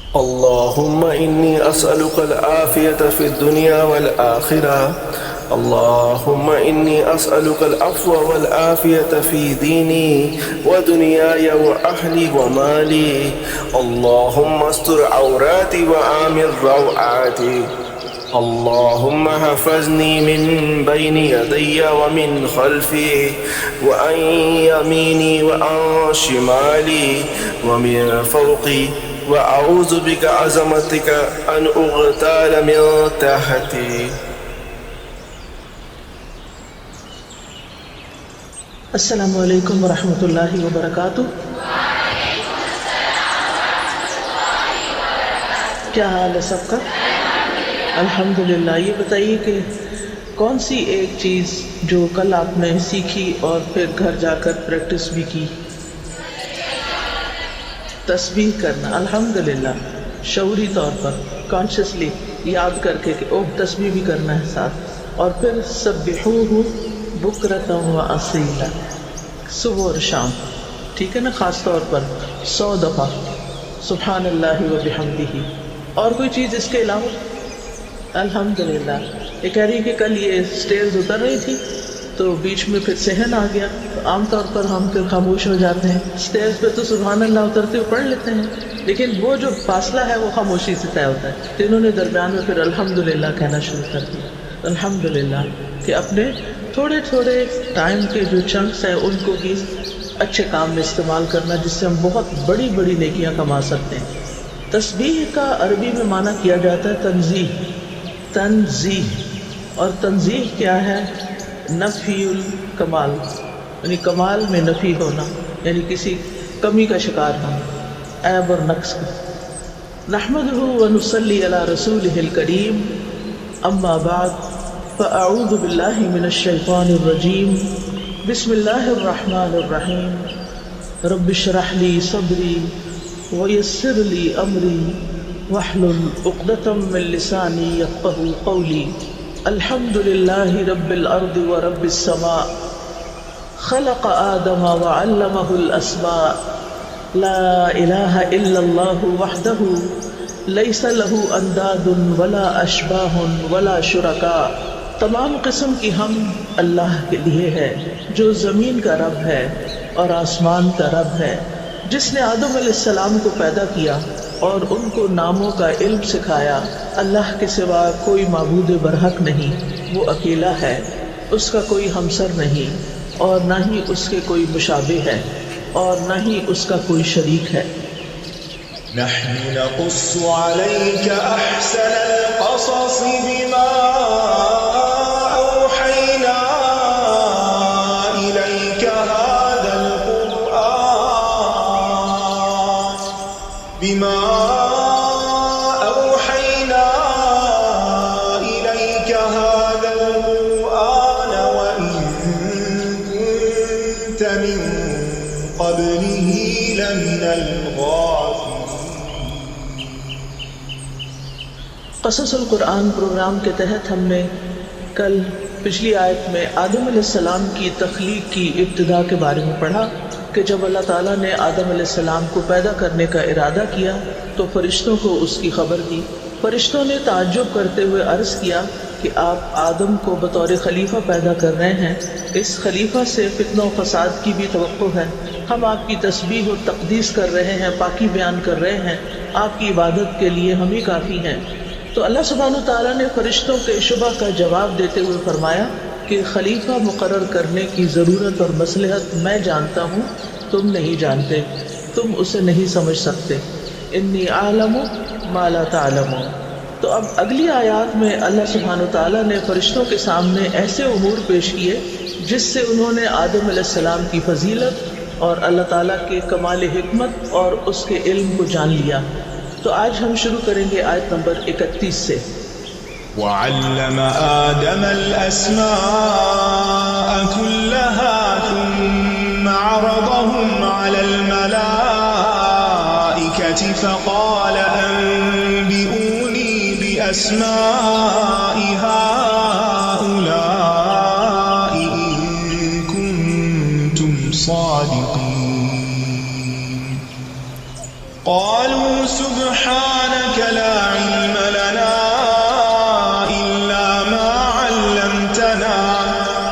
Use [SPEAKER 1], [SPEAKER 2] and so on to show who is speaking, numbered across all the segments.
[SPEAKER 1] اللهم إني أسألك العافية في الدنيا والآخرة. اللهم إني أسألك العفو والعافية في ديني ودنياي وأهلي ومالي. اللهم استر عوراتي وآمن روعاتي. اللهم حفظني من بين يدي ومن خلفي وعن يميني وعن شمالي ومن فوقي، وأعوذ بك عظمتك أن أغتال من تحتي.
[SPEAKER 2] السلام علیکم ورحمۃ اللہ وبرکاتہ. کیا حال ہے سب کا؟ الحمدللہ. یہ بتائیے کہ کون سی ایک چیز جو کل آپ نے سیکھی اور پھر گھر جا کر پریکٹس بھی کی؟ تسبیح کرنا. الحمدللہ. شعوری طور پر کانشیسلی یاد کر کے کہ اوہ تسبیح بھی کرنا ہے ساتھ. اور پھر سبحوہ بکرۃ و اصیلا، صبح اور شام. ٹھیک ہے نا؟ خاص طور پر 100 دفعہ سبحان اللہ و بحمدہ. اور کوئی چیز اس کے علاوہ؟ الحمدللہ. یہ کہہ رہی ہے کہ کل یہ سٹیئرز اتر رہی تھی تو بیچ میں پھر صحن آ گیا. تو عام طور پر ہم پھر خاموش ہو جاتے ہیں. سٹیئرز پہ تو سبحان اللہ اترتے ہوئے پڑھ لیتے ہیں، لیکن وہ جو فاصلہ ہے وہ خاموشی سے طے ہوتا ہے. تو انہوں نے درمیان میں پھر الحمدللہ کہنا شروع کر دیا. الحمدللہ کہ اپنے تھوڑے تھوڑے ٹائم کے جو چنکس ہیں ان کو بھی اچھے کام میں استعمال کرنا، جس سے ہم بہت بڑی بڑی نیکیاں کما سکتے ہیں. تسبیح کا عربی میں معنی کیا جاتا ہے تنزیح. تنزیح. اور تنزیح کیا ہے؟ نفی الکمال، یعنی کمال میں نفی ہونا، یعنی کسی کمی کا شکار ہونا، عیب اور نقص کا. نحمدہ ونصلی علی رسولہ الکریم. اما بعد فاعوذ باللہ من الشیطان الرجیم. بسم اللہ الرحمن الرحیم. رب اشرح لی صدری ویسر لی امری واحلل عقدۃ من لسانی یفقہوا قولی. الحمد للہ رب الارض ورب السماء خلق آدم وعلمہ الاسماء. لا الہ الا اللہ وحدہ لیس لہ انداد ولا اشباہ ولا شرکاء. تمام قسم کی حمد اللہ کے لیے ہے جو زمین کا رب ہے اور آسمان کا رب ہے، جس نے آدم علیہ السلام کو پیدا کیا اور ان کو ناموں کا علم سکھایا. اللہ کے سوا کوئی معبود برحق نہیں، وہ اکیلا ہے، اس کا کوئی ہمسر نہیں اور نہ ہی اس کے کوئی مشابہ ہے اور نہ ہی اس کا کوئی شریک ہے.
[SPEAKER 3] نحن نقص عليك أحسن القصص بما أوحينا إليك هذا القرآن وإن كنت من قبله لمن الغافلين.
[SPEAKER 2] قصص القرآن پروگرام کے تحت ہم نے کل پچھلی آیت میں آدم علیہ السلام کی تخلیق کی ابتدا کے بارے میں پڑھا کہ جب اللہ تعالیٰ نے آدم علیہ السلام کو پیدا کرنے کا ارادہ کیا تو فرشتوں کو اس کی خبر دی. فرشتوں نے تعجب کرتے ہوئے عرض کیا کہ آپ آدم کو بطور خلیفہ پیدا کر رہے ہیں، اس خلیفہ سے فتنہ و فساد کی بھی توقع ہے. ہم آپ کی تسبیح و تقدیس کر رہے ہیں، پاکی بیان کر رہے ہیں، آپ کی عبادت کے لیے ہم ہی کافی ہیں. تو اللہ سبحانہ وتعالیٰ نے فرشتوں کے شبہ کا جواب دیتے ہوئے فرمایا کہ خلیفہ مقرر کرنے کی ضرورت اور مصلحت میں جانتا ہوں، تم نہیں جانتے، تم اسے نہیں سمجھ سکتے. انی اعلم ما لا تعلمون. تو اب اگلی آیات میں اللہ سبحانہ وتعالیٰ نے فرشتوں کے سامنے ایسے امور پیش کیے جس سے انہوں نے آدم علیہ السلام کی فضیلت اور اللہ تعالیٰ کے کمال حکمت اور اس کے علم کو جان لیا. تو آج ہم شروع کریں گے آیت نمبر 31 سے.
[SPEAKER 3] وعلم آدم الأسماء كلها ثم عرضهم على الملائكة فقال أنبئوني بأسماء هؤلاء إن كنتم صادقين. قالوا قالوا سبحانك لا علم لنا إلا ما علمتنا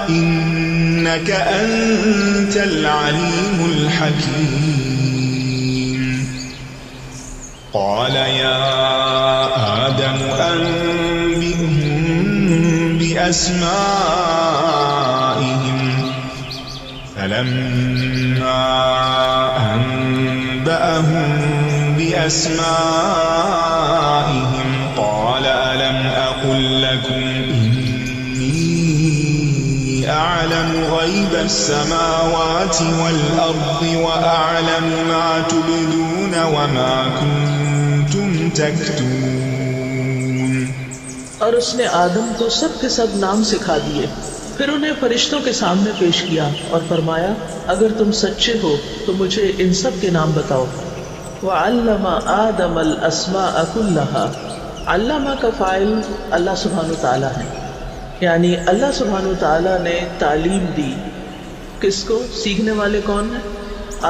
[SPEAKER 3] إنك أنت العليم الحكيم قال يا آدم أنبئهم بأسمائهم فلما أنبأهم بأسمائهم قال ألم أقل لكم إني أعلم غيب السماوات والأرض وأعلم ما تبدون وما كنتم تكتمون.
[SPEAKER 2] اور اس نے آدم کو سب کے سب نام سکھا دیے، پھر انہیں فرشتوں کے سامنے پیش کیا اور فرمایا اگر تم سچے ہو تو مجھے ان سب کے نام بتاؤ. وَعَلَّمَ آدَمَ الْأَسْمَاءَ كُلَّهَا. علامہ کا فاعل اللہ سبحانہ وتعالیٰ ہے، یعنی اللہ سبحانہ وتعالیٰ نے تعلیم دی. کس کو؟ سیکھنے والے کون ہیں؟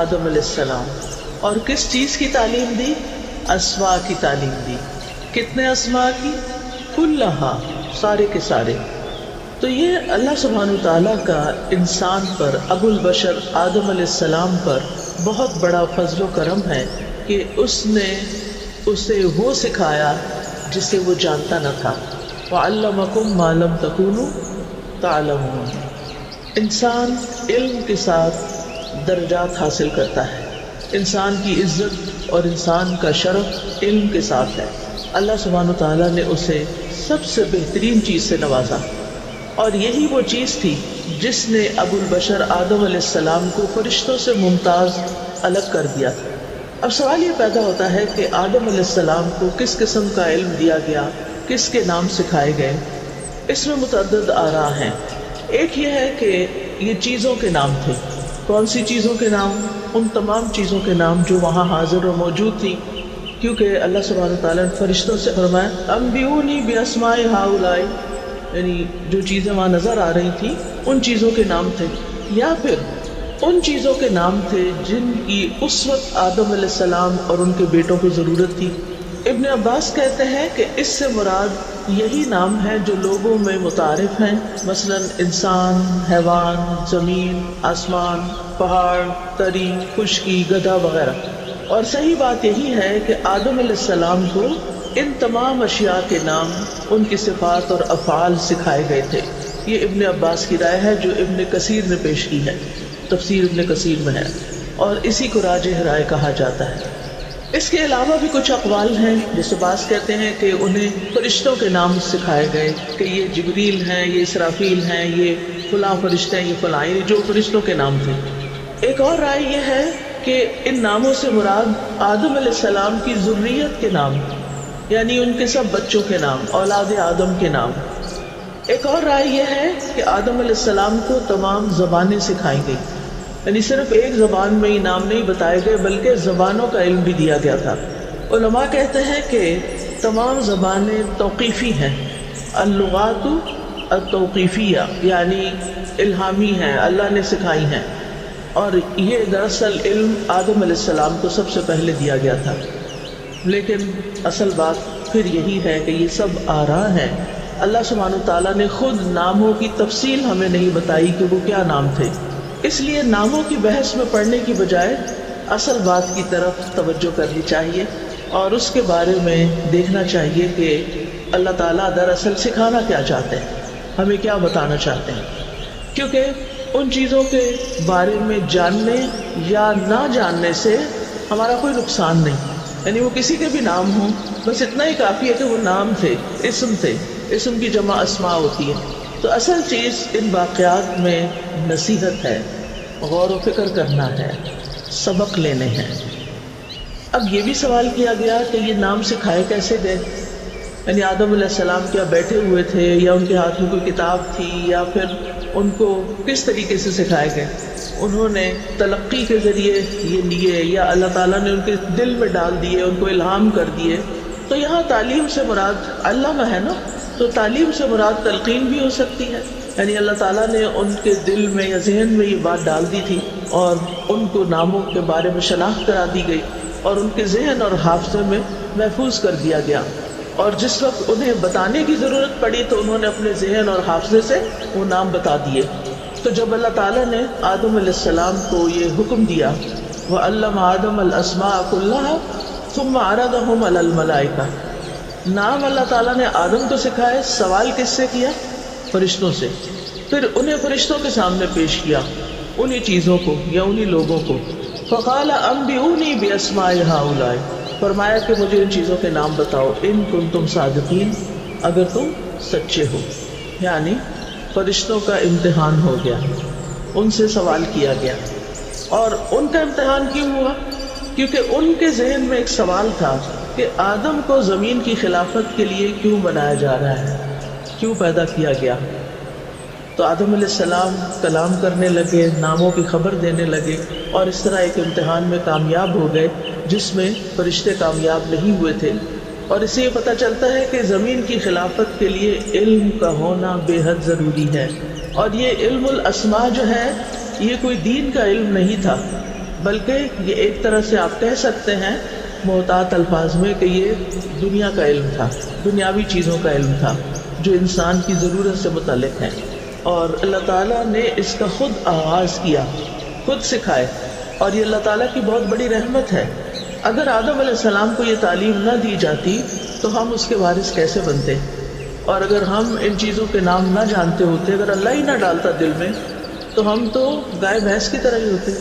[SPEAKER 2] آدم علیہ السلام. اور کس چیز کی تعلیم دی؟ اسماء کی تعلیم دی. کتنے اسماء کی؟ کلہا، سارے کے سارے. تو یہ اللہ سبحانہ وتعالیٰ کا انسان پر، ابو البشر آدم علیہ السلام پر بہت بڑا فضل و کرم ہے کہ اس نے اسے وہ سکھایا جسے وہ جانتا نہ تھا. وَعَلَّمَكُمْ مَا لَمْ تَكُونُوا تَعْلَمُونَ. انسان علم کے ساتھ درجات حاصل کرتا ہے. انسان کی عزت اور انسان کا شرف علم کے ساتھ ہے. اللہ سبحانہ وتعالیٰ نے اسے سب سے بہترین چیز سے نوازا، اور یہی وہ چیز تھی جس نے ابو البشر آدم علیہ السلام کو فرشتوں سے ممتاز الگ کر دیا. اب سوال یہ پیدا ہوتا ہے کہ آدم علیہ السلام کو کس قسم کا علم دیا گیا، کس کے نام سکھائے گئے؟ اس میں متعدد آراء ہیں. ایک یہ ہے کہ یہ چیزوں کے نام تھے. کون سی چیزوں کے نام؟ ان تمام چیزوں کے نام جو وہاں حاضر و موجود تھی، کیونکہ اللہ سبحانہ وتعالیٰ نے فرشتوں سے فرمایا انبئونی باسماء ہؤلاء، یعنی جو چیزیں وہاں نظر آ رہی تھیں ان چیزوں کے نام تھے، یا پھر ان چیزوں کے نام تھے جن کی اس وقت آدم علیہ السلام اور ان کے بیٹوں کو ضرورت تھی. ابن عباس کہتے ہیں کہ اس سے مراد یہی نام ہیں جو لوگوں میں متعارف ہیں، مثلا انسان، حیوان، زمین، آسمان، پہاڑ، تری، خشکی، گدھا وغیرہ. اور صحیح بات یہی ہے کہ آدم علیہ السلام کو ان تمام اشیاء کے نام، ان کی صفات اور افعال سکھائے گئے تھے. یہ ابن عباس کی رائے ہے جو ابن کثیر نے پیش کی ہے، تفسیر ابن کثیر میں ہے، اور اسی کو راجح رائے کہا جاتا ہے. اس کے علاوہ بھی کچھ اقوال ہیں، جیسے بعض کہتے ہیں کہ انہیں فرشتوں کے نام سکھائے گئے کہ یہ جبریل ہیں، یہ اسرافیل ہیں، یہ فلاں فرشتے ہیں، یہ فلاں، جو فرشتوں کے نام تھے. ایک اور رائے یہ ہے کہ ان ناموں سے مراد آدم علیہ السلام کی ذریت کے نام، یعنی ان کے سب بچوں کے نام، اولاد آدم کے نام. ایک اور رائے یہ ہے کہ آدم علیہ السلام کو تمام زبانیں سکھائی گئی، یعنی صرف ایک زبان میں ہی نام نہیں بتائے گئے بلکہ زبانوں کا علم بھی دیا گیا تھا. علماء کہتے ہیں کہ تمام زبانیں توقیفی ہیں، اللغات التوقیفیہ، یعنی الہامی ہیں، اللہ نے سکھائی ہیں. اور یہ دراصل علم آدم علیہ السلام کو سب سے پہلے دیا گیا تھا. لیکن اصل بات پھر یہی ہے کہ یہ سب آراء ہیں. اللہ سبحانہ وتعالیٰ نے خود ناموں کی تفصیل ہمیں نہیں بتائی کہ وہ کیا نام تھے، اس لیے ناموں کی بحث میں پڑھنے کی بجائے اصل بات کی طرف توجہ کرنی چاہیے اور اس کے بارے میں دیکھنا چاہیے کہ اللہ تعالیٰ دراصل سکھانا کیا چاہتے ہیں، ہمیں کیا بتانا چاہتے ہیں. کیونکہ ان چیزوں کے بارے میں جاننے یا نہ جاننے سے ہمارا کوئی نقصان نہیں، یعنی وہ کسی کے بھی نام ہوں، بس اتنا ہی کافی ہے کہ وہ نام تھے، اسم تھے، اسم کی جمع اسماء ہوتی ہے. تو اصل چیز ان واقعات میں نصیحت ہے، غور و فکر کرنا ہے، سبق لینے ہیں. اب یہ بھی سوال کیا گیا کہ یہ نام سکھائے کیسے گئے، یعنی آدم علیہ السلام کیا بیٹھے ہوئے تھے یا ان کے ہاتھ میں کوئی کتاب تھی، یا پھر ان کو کس طریقے سے سکھائے گئے؟ انہوں نے تلقی کے ذریعے یہ لیے یا اللہ تعالیٰ نے ان کے دل میں ڈال دیے، ان کو الہام کر دیے؟ تو یہاں تعلیم سے مراد علامہ ہے نا، تو تعلیم سے مراد تلقین بھی ہو سکتی ہے، یعنی اللہ تعالیٰ نے ان کے دل میں یا ذہن میں یہ بات ڈال دی تھی اور ان کو ناموں کے بارے میں شناخت کرا دی گئی اور ان کے ذہن اور حافظے میں محفوظ کر دیا گیا، اور جس وقت انہیں بتانے کی ضرورت پڑی تو انہوں نے اپنے ذہن اور حافظے سے وہ نام بتا دیے۔ تو جب اللہ تعالیٰ نے آدم علیہ السلام کو یہ حکم دیا وَعَلَّمَ آدَمَ الْأَسْمَاءَ كُلَّهَا ثُمَّ عَرَضَهُمْ عَلَى الْمَلَائِكَةِ، نام اللہ تعالیٰ نے آدم کو سکھائے، سوال کس سے کیا؟ فرشتوں سے، پھر انہیں فرشتوں کے سامنے پیش کیا انہی چیزوں کو یا انہی لوگوں کو۔ فَقَالَ أَنبِئُونِي بِأَسْمَاءِ هَؤُلَاءِ، فرمایا کہ مجھے ان چیزوں کے نام بتاؤ، ان کنتم صادقین، اگر تم سچے ہو۔ یعنی فرشتوں کا امتحان ہو گیا، ان سے سوال کیا گیا، اور ان کا امتحان کیوں ہوا؟ کیونکہ ان کے ذہن میں ایک سوال تھا کہ آدم کو زمین کی خلافت کے لیے کیوں بنایا جا رہا ہے، کیوں پیدا کیا گیا؟ تو آدم علیہ السلام کلام کرنے لگے، ناموں کی خبر دینے لگے، اور اس طرح ایک امتحان میں کامیاب ہو گئے جس میں فرشتے کامیاب نہیں ہوئے تھے۔ اور اسے یہ پتہ چلتا ہے کہ زمین کی خلافت کے لیے علم کا ہونا بے حد ضروری ہے، اور یہ علم الاسماء جو ہے یہ کوئی دین کا علم نہیں تھا، بلکہ یہ ایک طرح سے آپ کہہ سکتے ہیں محتاط الفاظ میں کہ یہ دنیا کا علم تھا، دنیاوی چیزوں کا علم تھا جو انسان کی ضرورت سے متعلق ہے۔ اور اللہ تعالیٰ نے اس کا خود آغاز کیا، خود سکھائے، اور یہ اللہ تعالیٰ کی بہت بڑی رحمت ہے۔ اگر آدم علیہ السلام کو یہ تعلیم نہ دی جاتی تو ہم اس کے وارث کیسے بنتے؟ اور اگر ہم ان چیزوں کے نام نہ جانتے ہوتے، اگر اللہ ہی نہ ڈالتا دل میں، تو ہم تو گائے بھینس کی طرح ہی ہوتے۔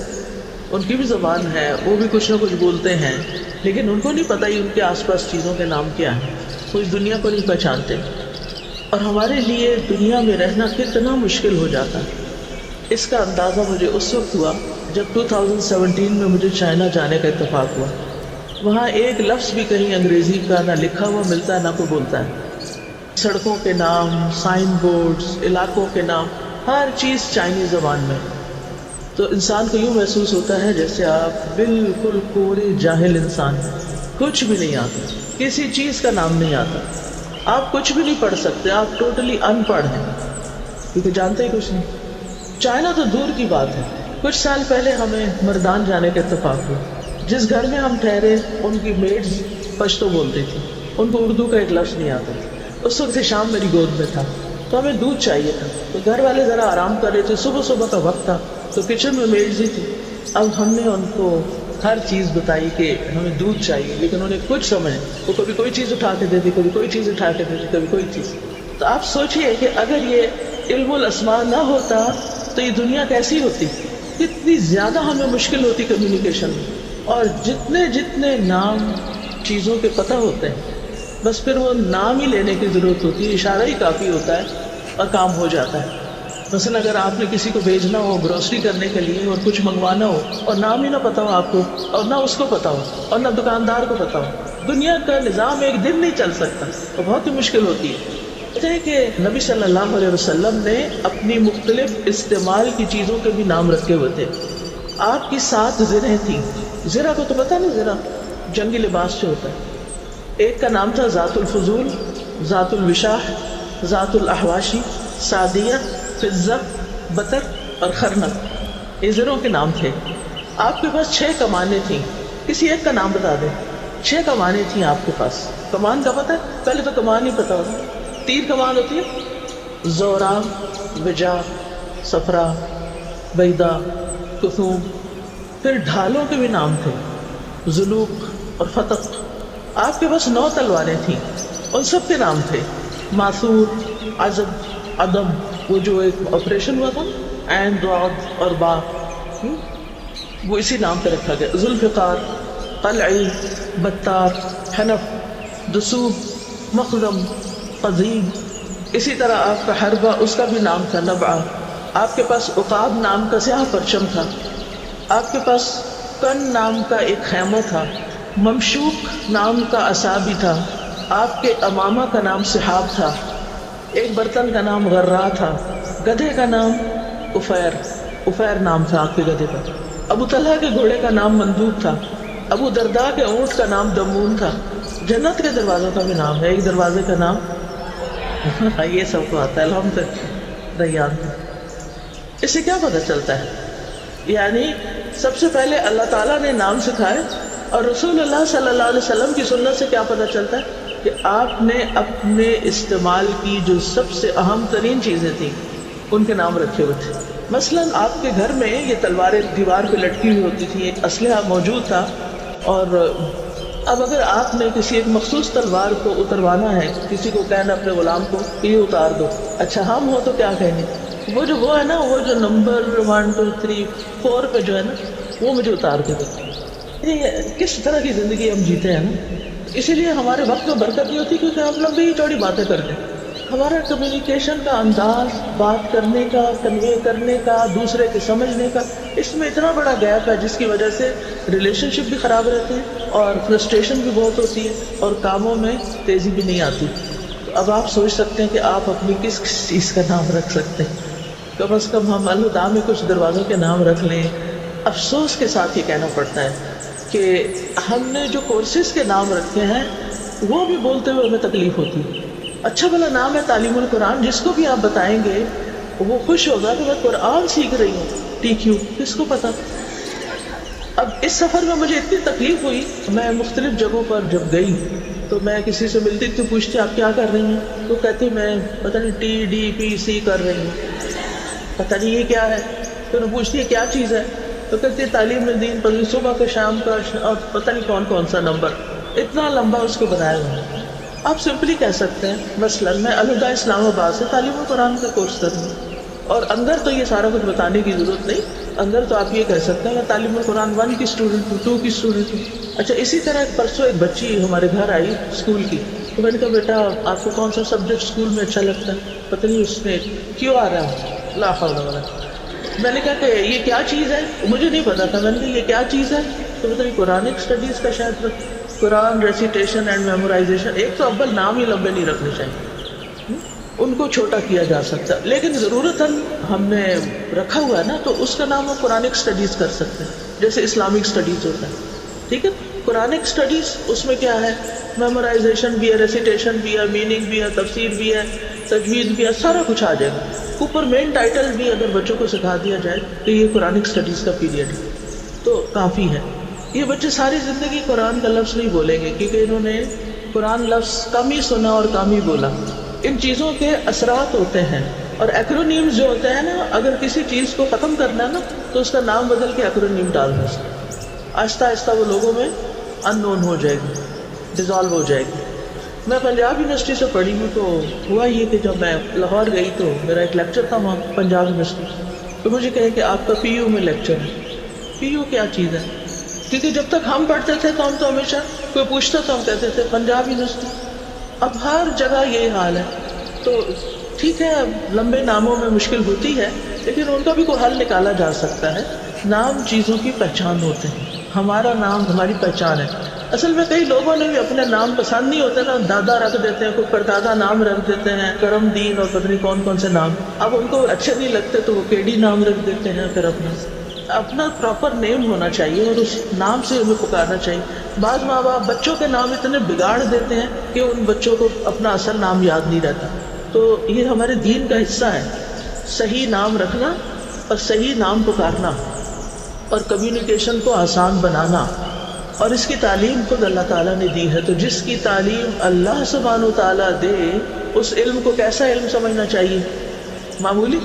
[SPEAKER 2] ان کی بھی زبان ہے، وہ بھی کچھ نہ کچھ بولتے ہیں، لیکن ان کو نہیں پتہ ہی ان کے آس پاس چیزوں کے نام کیا ہیں، وہ اس دنیا کو نہیں پہچانتے۔ اور ہمارے لیے دنیا میں رہنا کتنا مشکل ہو جاتا ہے، اس کا اندازہ مجھے اس وقت ہوا جب 2017 میں مجھے چائنا جانے کا اتفاق ہوا۔ وہاں ایک لفظ بھی کہیں انگریزی کا نہ لکھا ہوا ملتا ہے نہ کوئی بولتا ہے۔ سڑکوں کے نام، سائن بورڈز، علاقوں کے نام، ہر چیز چائنیز زبان میں۔ تو انسان کو یوں محسوس ہوتا ہے جیسے آپ بالکل کورے جاہل انسان ہیں، کچھ بھی نہیں آتا، کسی چیز کا نام نہیں آتا، آپ کچھ بھی نہیں پڑھ سکتے، آپ ٹوٹلی ان پڑھ ہیں کیونکہ جانتے ہی کچھ نہیں۔ چائنا تو دور کی بات ہے، کچھ سال پہلے ہمیں مردان جانے کا اتفاق ہوا۔ جس گھر میں ہم ٹھہرے ان کی میڈز پشتو بولتی تھی، ان کو اردو کا ایک لفظ نہیں آتا تھا۔ اس وقت شام میری گود میں تھا تو ہمیں دودھ چاہیے تھا، تو گھر والے ذرا آرام کر رہے تھے، صبح صبح کا وقت تھا، تو کچن میں میڈز ہی تھی۔ اب ہم نے ان کو ہر چیز بتائی کہ ہمیں دودھ چاہیے، لیکن انہیں کچھ سمجھ، وہ کبھی کوئی چیز اٹھا کے دیتی، کبھی کوئی چیز اٹھا کے دیتی، کبھی کوئی چیز۔ تو آپ سوچئے کہ اگر یہ علم الاسماء نہ ہوتا تو یہ دنیا کیسی ہوتی، کتنی زیادہ ہمیں مشکل ہوتی کمیونیکیشن میں۔ اور جتنے جتنے نام چیزوں کے پتہ ہوتے ہیں، بس پھر وہ نام ہی لینے کی ضرورت ہوتی ہے، اشارہ ہی کافی ہوتا ہے اور کام ہو جاتا ہے۔ مثلا اگر آپ نے کسی کو بھیجنا ہو گروسری کرنے کے لیے اور کچھ منگوانا ہو اور نام ہی نہ پتا ہو آپ کو، اور نہ اس کو پتا ہو اور نہ دکاندار کو پتا ہو، دنیا کا نظام ایک دن نہیں چل سکتا، تو بہت ہی مشکل ہوتی ہے۔ کہتے ہیں کہ نبی صلی اللہ علیہ وسلم نے اپنی مختلف استعمال کی چیزوں کے بھی نام رکھے ہوئے تھے۔ آپ کی 7 زرہیں تھیں۔ زرہ کو تو پتا نہیں، زرہ جنگی لباس جو ہوتا ہے۔ ایک کا نام تھا ذات الفضول، ذات الوشاح، ذات الاحواشی، سعدیہ، فضہ، بطر اور خرنق، یہ زروں کے نام تھے۔ آپ کے پاس 6 کمانیں تھیں، کسی ایک کا نام بتا دیں۔ 6 کمانیں تھیں آپ کے پاس۔ کمان کا پتہ ہے؟ پہلے تو کمان ہی پتا ہوتا، تیر کمان ہوتی ہے، زورا، وجا، صفرا، بیدا، کثوم۔ پھر ڈھالوں کے بھی نام تھے، ذلوق اور فتق۔ آپ کے پاس 9 تلواریں تھیں، ان سب کے نام تھے، ماثور، عزب، عدم، وہ جو ایک آپریشن ہوا تھا، عین، ضاد اور با، وہ اسی نام پہ رکھا گیا۔ ذوالفقار، قلعی، بتار، حنف، دسوب، مخدم، قزیم۔ اسی طرح آپ کا حربہ، اس کا بھی نام تھا نبعہ۔ آپ کے پاس عقاب نام کا سیاہ پرچم تھا۔ آپ کے پاس کن نام کا ایک خیمہ تھا۔ ممشوق نام کا عصا بھی تھا۔ آپ کے امامہ کا نام سحاب تھا۔ ایک برتن کا نام غرہ تھا۔ گدھے کا نام افیر نام تھا آپ کے گدھے کا۔ ابو طلحہ کے گھوڑے کا نام مندوب تھا۔ ابو درداء کے اونٹ کا نام دمون تھا۔ جنت کے دروازوں کا بھی نام ہے، ایک دروازے کا نام یہ سب کو آتا ہے، الحمدللہ، ریان۔ اس سے کیا پتہ چلتا ہے؟ یعنی سب سے پہلے اللہ تعالیٰ نے نام سکھائے، اور رسول اللہ صلی اللہ علیہ وسلم کی سنت سے کیا پتہ چلتا ہے کہ آپ نے اپنے استعمال کی جو سب سے اہم ترین چیزیں تھیں ان کے نام رکھے ہوئے تھے. مثلاً آپ کے گھر میں یہ تلواریں دیوار پہ لٹکی ہوئی ہوتی تھی، ایک اسلحہ موجود تھا، اور اب اگر آپ نے کسی ایک مخصوص تلوار کو اتروانا ہے، کسی کو کہنا اپنے غلام کو کہ یہ اتار دو، اچھا ہم ہو تو کیا کہیں گے؟ وہ ہے نا، وہ جو نمبر 1 2 3 4 پہ جو ہے نا، وہ مجھے اتار کے دو. یہ کس طرح کی زندگی ہم جیتے ہیں نا. اسی لیے ہمارے وقت میں برکت نہیں ہوتی کیونکہ ہم لمبی چوڑی باتیں کرتے ہیں. ہمارا کمیونیکیشن کا انداز، بات کرنے کا، کنوے کرنے کا، دوسرے کے سمجھنے کا، اس میں اتنا بڑا گیپ ہے جس کی وجہ سے ریلیشن شپ بھی خراب رہتے ہیں اور فرسٹریشن بھی بہت ہوتی ہے اور کاموں میں تیزی بھی نہیں آتی. اب آپ سوچ سکتے ہیں کہ آپ اپنی کس چیز کا نام رکھ سکتے ہیں. کم از کم ہم الہدا میں کچھ دروازوں کے نام رکھ لیں. افسوس کے ساتھ یہ کہنا پڑتا ہے کہ ہم نے جو کورسز کے نام رکھے ہیں وہ بھی بولتے ہوئے ہمیں تکلیف ہوتی ہے. اچھا بھلا نام ہے تعلیم القرآن، جس کو بھی آپ بتائیں گے وہ خوش ہوگا کہ میں قرآن سیکھ رہی ہوں. TQ کس کو پتا. اب اس سفر میں مجھے اتنی تکلیف ہوئی، میں مختلف جگہوں پر جب گئی تو میں کسی سے ملتی تو پوچھتی آپ کیا کر رہی ہیں، تو کہتی میں پتہ نہیں TDPC کر رہی ہوں. پتہ نہیں یہ کیا ہے. تو میں پوچھتی ہے کیا چیز ہے، تو کہتی ہے تعلیم دین پر صبح کا شام کا اور پتہ نہیں کون کون سا نمبر. اتنا لمبا اس کو بنایا ہوا ہے. آپ سمپلی کہہ سکتے ہیں مثلاً میں الہدا اسلام آباد سے تعلیم القرآن کا کورس کر رہی ہوں، اور اندر تو یہ سارا کچھ بتانے کی ضرورت نہیں. اندر تو آپ یہ کہہ سکتے ہیں میں تعلیم القرآن 1 کی اسٹوڈنٹ ہوں، 2 کی اسٹوڈنٹ ہوں. اچھا اسی طرح پرسوں ایک بچی ہمارے گھر آئی اسکول کی، تو میں نے کہا بیٹا آپ کو کون سا سبجیکٹ اسکول میں اچھا لگتا ہے؟ پتہ نہیں اس میں کیوں آ رہا ہے. لا حول ولا قوة. میں نے کہا کہ یہ کیا چیز ہے، مجھے نہیں پتا تھا. میں نے کہا یہ کیا چیز ہے، تو پتہ نہیں قرآنک اسٹڈیز کا شاید قرآن ریسیٹیشن اینڈ میمورائزیشن. ایک تو اول نام ہی لمبے نہیں رکھنے چاہیے، ان کو چھوٹا کیا جا سکتا، لیکن ضرورتاً ہم نے رکھا ہوا ہے نا تو اس کا نام ہم قرآنک اسٹڈیز کر سکتے ہیں، جیسے اسلامک اسٹڈیز ہوتا ہے. ٹھیک ہے، قرآنک اسٹڈیز اس میں کیا ہے، میمورائزیشن بھی ہے، ریسیٹیشن بھی ہے، میننگ بھی ہے، تفسیر بھی ہے، تجوید بھی ہے، سارا کچھ آ جائے گا. اوپر مین ٹائٹل بھی اگر بچوں کو سکھا دیا جائے کہ یہ قرآنک اسٹڈیز کا پیریڈ ہے تو کافی ہے. یہ بچے ساری زندگی قرآن کا لفظ نہیں بولیں گے کیونکہ انہوں نے قرآن لفظ کم ہی سنا اور کم ہی بولا. ان چیزوں کے اثرات ہوتے ہیں، اور ایکرونیمز جو ہوتے ہیں نا، اگر کسی چیز کو ختم کرنا ہے نا تو اس کا نام بدل کے ایکرونیم ڈال دیں. آہستہ آہستہ وہ لوگوں میں ان نون ہو جائے گی، ڈیزالو ہو جائے گی. میں پنجاب یونیورسٹی سے پڑھی ہوں، تو ہوا یہ کہ جب میں لاہور گئی تو میرا ایک لیکچر تھا وہاں پنجاب یونیورسٹی، تو مجھے کہے کہ آپ کا PU میں لیکچر ہے. PU کیا چیز ہے؟ کیونکہ جب تک ہم پڑھتے تھے تو ہم تو ہمیشہ کوئی پوچھتا تو ہم کہتے تھے پنجاب یونیورسٹی. اب ہر جگہ یہی حال ہے. تو ٹھیک ہے لمبے ناموں میں مشکل ہوتی ہے لیکن ان کا بھی کوئی حل نکالا جا سکتا ہے. نام چیزوں کی پہچان ہوتے ہیں، ہمارا نام ہماری پہچان ہے. اصل میں کئی لوگوں نے بھی اپنے نام پسند نہیں ہوتے نا، دادا رکھ دیتے ہیں، کوئی پردادا نام رکھ دیتے ہیں، کرم دین اور پتہ نہیں کون کون سے نام. اب ان کو اچھے نہیں لگتے تو وہ KD نام رکھ دیتے ہیں. پھر اپنا پراپر نیم ہونا چاہیے اور اس نام سے ہمیں پکارنا چاہیے. بعض ماں باپ بچوں کے نام اتنے بگاڑ دیتے ہیں کہ ان بچوں کو اپنا اصل نام یاد نہیں رہتا. تو یہ ہمارے دین کا حصہ ہے، صحیح نام رکھنا اور صحیح نام پکارنا اور کمیونیکیشن کو آسان بنانا. اور اس کی تعلیم خود اللہ تعالیٰ نے دی ہے. تو جس کی تعلیم اللہ سبحانہ و تعالیٰ دے اس علم کو کیسا علم سمجھنا چاہیے؟ معمولی.